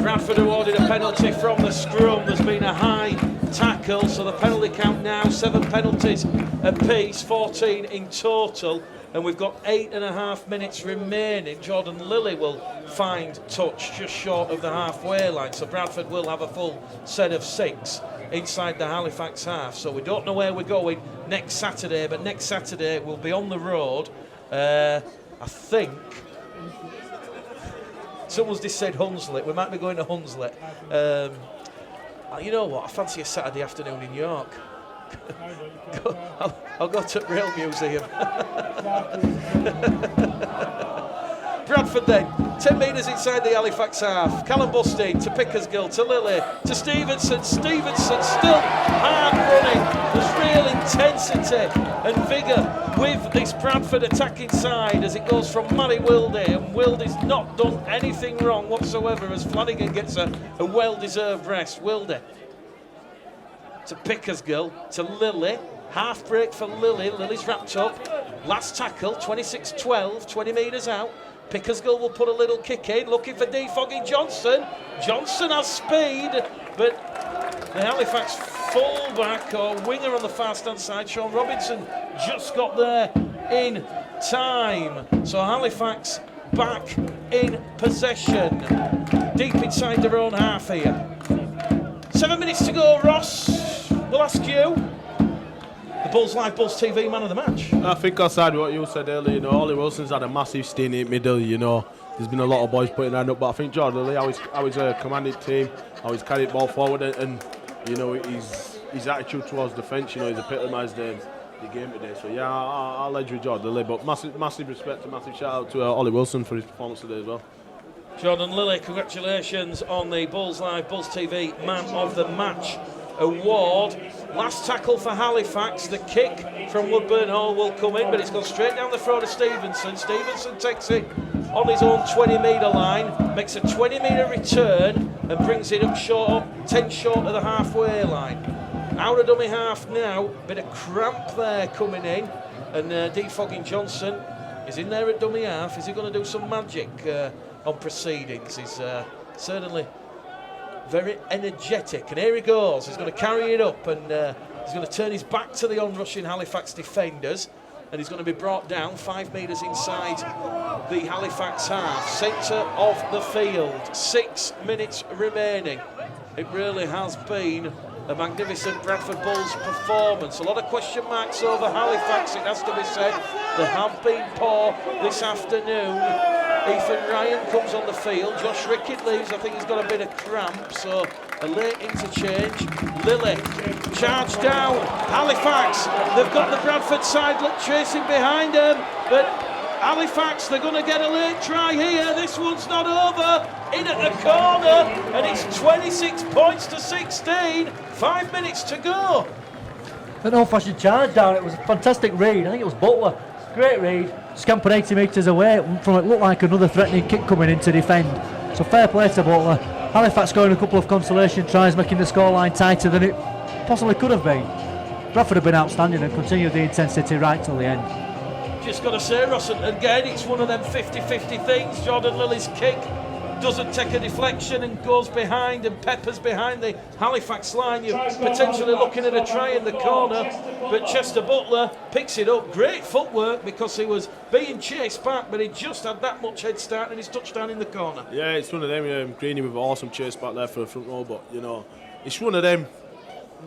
Bradford awarded a penalty from the scrum. There's been a high tackle, so the penalty count now 7 penalties apiece, 14 in total, and we've got 8.5 minutes remaining. Jordan Lilly will find touch just short of the halfway line, so Bradford will have a full set of 6 inside the Halifax half. So we don't know where we're going next Saturday, but next Saturday we'll be on the road. I think someone's just said Hunslet. We might be going to Hunslet. You know what? I fancy a Saturday afternoon in York. I'll go to the Rail Museum. Bradford then, 10 metres inside the Halifax half. Callum Bustine to Pickersgill, to Lilly, to Stevenson. Stevenson still hard running. There's real intensity and vigour with this Bradford attacking side as it goes from Matty Wilde. And Wilde's not done anything wrong whatsoever as Flanagan gets a well-deserved rest. Wilde to Pickersgill, to Lilly. Half break for Lilly. Lily's wrapped up. Last tackle, 26-12, 20 metres out. Pickersgill will put a little kick in, looking for defogging Johnson. Johnson has speed, but the Halifax fullback or winger on the far-stand side, Sean Robinson, just got there in time. So Halifax back in possession, deep inside their own half here. 7 minutes to go, Ross. We'll ask you. The Bulls Live, Bulls TV man of the match. I think outside what you said earlier, Ollie Wilson's had a massive stint in middle, There's been a lot of boys putting that up, but I think Jordan Lee, how he's commanded team, how he's carried the ball forward, and his attitude towards defence, he's epitomised the game today. So yeah, I'll edge with Jordan Lee, but massive respect and massive shout out to Ollie Wilson for his performance today as well. Jordan Lilly, congratulations on the Bulls Live, Bulls TV Man of the Match award. Last tackle for Halifax, the kick from Woodburn Hall will come in, but it's gone straight down the throat of Stevenson. Stevenson takes it on his own 20-metre line, makes a 20-metre return and brings it up short, 10 short of the halfway line. Out of dummy half now, bit of cramp there coming in, and defogging Johnson is in there at dummy half. Is he going to do some magic on proceedings? He's certainly very energetic, and here he goes. He's going to carry it up, and he's going to turn his back to the on-rushing Halifax defenders, and he's going to be brought down 5 metres inside the Halifax half, centre of the field. 6 minutes remaining. It really has been a magnificent Bradford Bulls performance. A lot of question marks over Halifax, it has to be said. They have been poor this afternoon. Ethan Ryan comes on the field. Josh Rickett leaves. I think he's got a bit of cramp, so a late interchange. Lilly, charge down. Halifax, they've got the Bradford side chasing behind them, but Halifax, they're going to get a late try here. This one's not over. In at the corner, and it's 26 points to 16. 5 minutes to go. An old-fashioned charge down. It was a fantastic read. I think it was Butler. Great read. Scampered 80 metres away from it. Looked like another threatening kick coming in to defend. So fair play to Butler. Halifax scoring a couple of consolation tries, making the scoreline tighter than it possibly could have been. Bradford have been outstanding and continued the intensity right till the end. Just got to say, Ross, again, it's one of them 50-50 things. Jordan Lilly's kick doesn't take a deflection and goes behind and peppers behind the Halifax line. You're potentially looking at a try in the corner, but Chester Butler picks it up. Great footwork because he was being chased back, but he just had that much head start and his touchdown in the corner. Yeah, it's one of them. Greeny with an awesome chase back there for the front row, but it's one of them.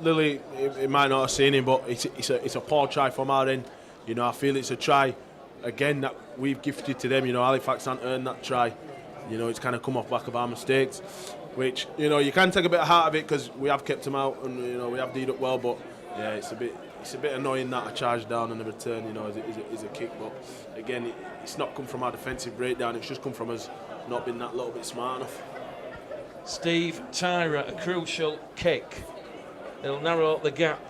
Lilly, it might not have seen him, but it's a poor try from our end. I feel it's a try again that we've gifted to them. Halifax hasn't earned that try. It's kind of come off back of our mistakes, which you can take a bit of heart of it because we have kept them out and we have D'd up well. But yeah, it's a bit annoying that a charge down and a return is a kick. But again, it's not come from our defensive breakdown. It's just come from us not being that little bit smart enough. Steve Tyra, a crucial kick. It'll narrow the gap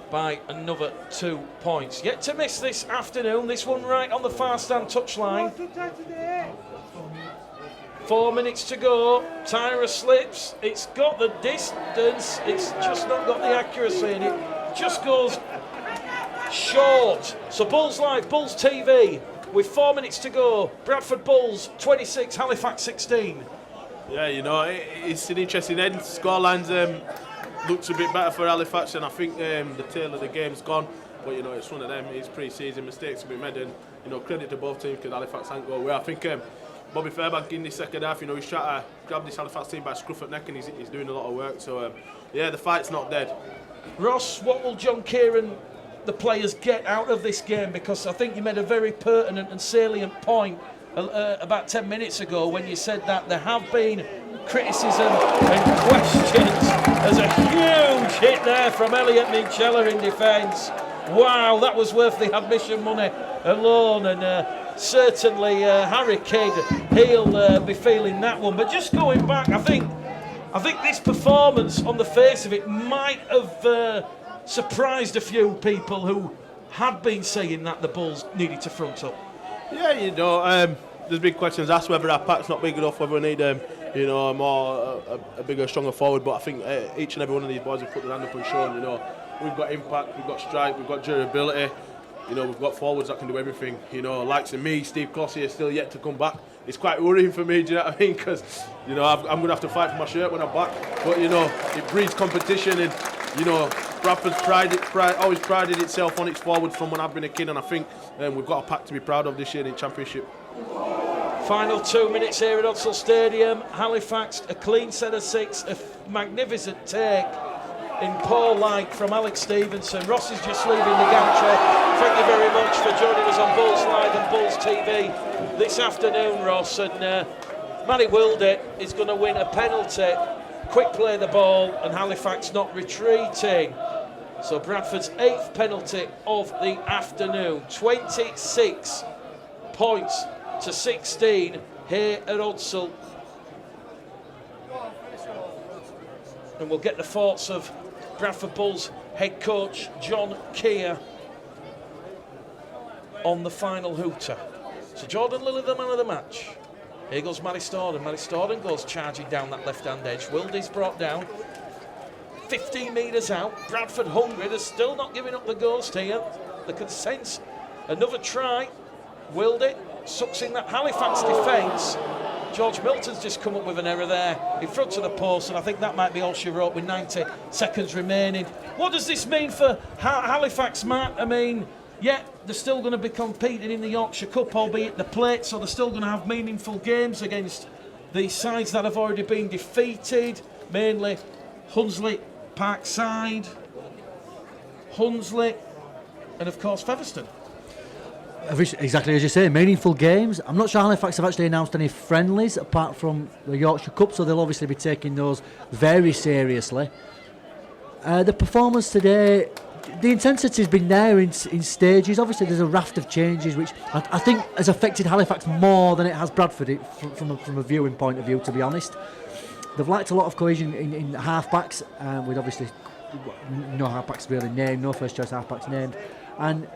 by another 2 points. Yet to miss this afternoon. This one right on the far stand touchline. 4 minutes to go. Tyra slips. It's got the distance. It's just not got the accuracy, and it just goes short. So Bulls Live, Bulls TV, with 4 minutes to go. Bradford Bulls 26, Halifax 16. Yeah, it's an interesting end. Scorelines looks a bit better for Halifax, and I think the tail of the game's gone. But it's one of them. It's pre-season, mistakes have been made, and credit to both teams because Halifax ain't go away. I think Bobby Fairbank in the second half, he's trying to grab this Halifax team by scruff at neck, and he's doing a lot of work. So yeah, the fight's not dead. Ross, what will John Kieran, the players, get out of this game? Because I think you made a very pertinent and salient point about 10 minutes ago when you said that there have been criticism and questions. There's a huge hit there from Elliot Minchella in defence. Wow, that was worth the admission money alone, and certainly Harry Kidd, he'll be feeling that one. But just going back, I think this performance, on the face of it, might have surprised a few people who had been saying that the Bulls needed to front up. Yeah, there's big questions asked whether our pack's not big enough, whether we need a bigger, stronger forward. But I think each and every one of these boys have put their hand up and shown, we've got impact, we've got strike, we've got durability. We've got forwards that can do everything. Likes of me, Steve Clossy is still yet to come back. It's quite worrying for me, do you know what I mean? Because, I'm going to have to fight for my shirt when I'm back. But, it breeds competition, and, Bradford's always prided itself on its forwards from when I've been a kid, and I think we've got a pack to be proud of this year in the Championship. Final 2 minutes here at Odsal Stadium. Halifax, a clean set of 6, a magnificent take in poor light from Alex Stevenson. Ross is just leaving the gantry. Thank you very much for joining us on Bulls Live and Bulls TV this afternoon, Ross. And Matty Wilde is going to win a penalty. Quick play the ball, and Halifax not retreating. So Bradford's 8th penalty of the afternoon. 26 points to 16 here at Odsal. And we'll get the thoughts of Bradford Bulls head coach John Keir on the final hooter. So Jordan Lilly, the man of the match. Here goes Matty Storden. Matty Storden goes charging down that left-hand edge. Wilde's brought down. 15 metres out. Bradford hungry. They're still not giving up the ghost here. They can sense another try. Wilde sucks in that Halifax defence. George Milton's just come up with an error there in front of the post, and I think that might be all she wrote with 90 seconds remaining. What does this mean for Halifax, Matt? I mean, yeah, they're still going to be competing in the Yorkshire Cup, albeit the plate, so they're still going to have meaningful games against the sides that have already been defeated, mainly Hunslet, Parkside, Hunslet, and of course Featherstone. Exactly as you say, meaningful games. I'm not sure Halifax have actually announced any friendlies apart from the Yorkshire Cup, so they'll obviously be taking those very seriously. The performance today, the intensity's been there in stages. Obviously there's a raft of changes which I think has affected Halifax more than it has Bradford from a viewing point of view, to be honest. They've lacked a lot of cohesion in half-backs, with obviously no half-backs really named, no first choice half-backs named, and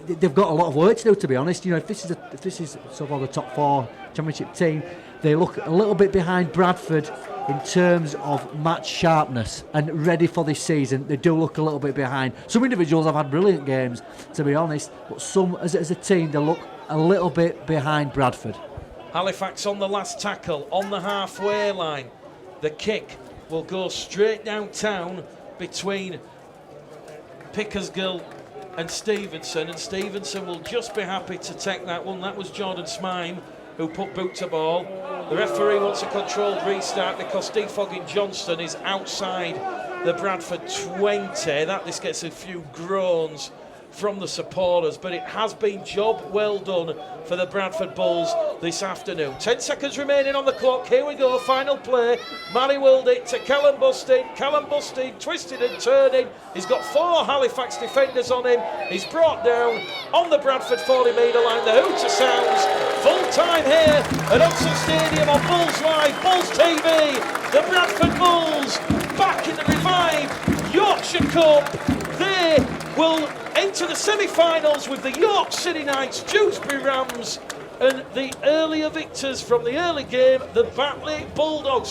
they've got a lot of work to do, to be honest. If this is so-called the top 4 championship team, they look a little bit behind Bradford in terms of match sharpness and ready for this season. They do look a little bit behind. Some individuals have had brilliant games, to be honest, but some as a team they look a little bit behind Bradford. Halifax on the last tackle on the halfway line. The kick will go straight downtown between Pickersgill and Stevenson will just be happy to take that one. That was Jordan Smime who put boot to ball. The referee wants a controlled restart because Defogging Johnston is outside the Bradford 20. This gets a few groans from the supporters, but it has been job well done for the Bradford Bulls this afternoon. 10 seconds remaining on the clock. Here we go, final play. Matty Wilde to Callum Bustin. Callum Bustin twisted and turning. He's got 4 Halifax defenders on him. He's brought down on the Bradford 40-metre line. The hooter sounds full time here at Odsal Stadium on Bulls Live, Bulls TV. The Bradford Bulls back in the revived Yorkshire Cup. They will enter the semi-finals with the York City Knights, Dewsbury Rams, and the earlier victors from the early game, the Batley Bulldogs.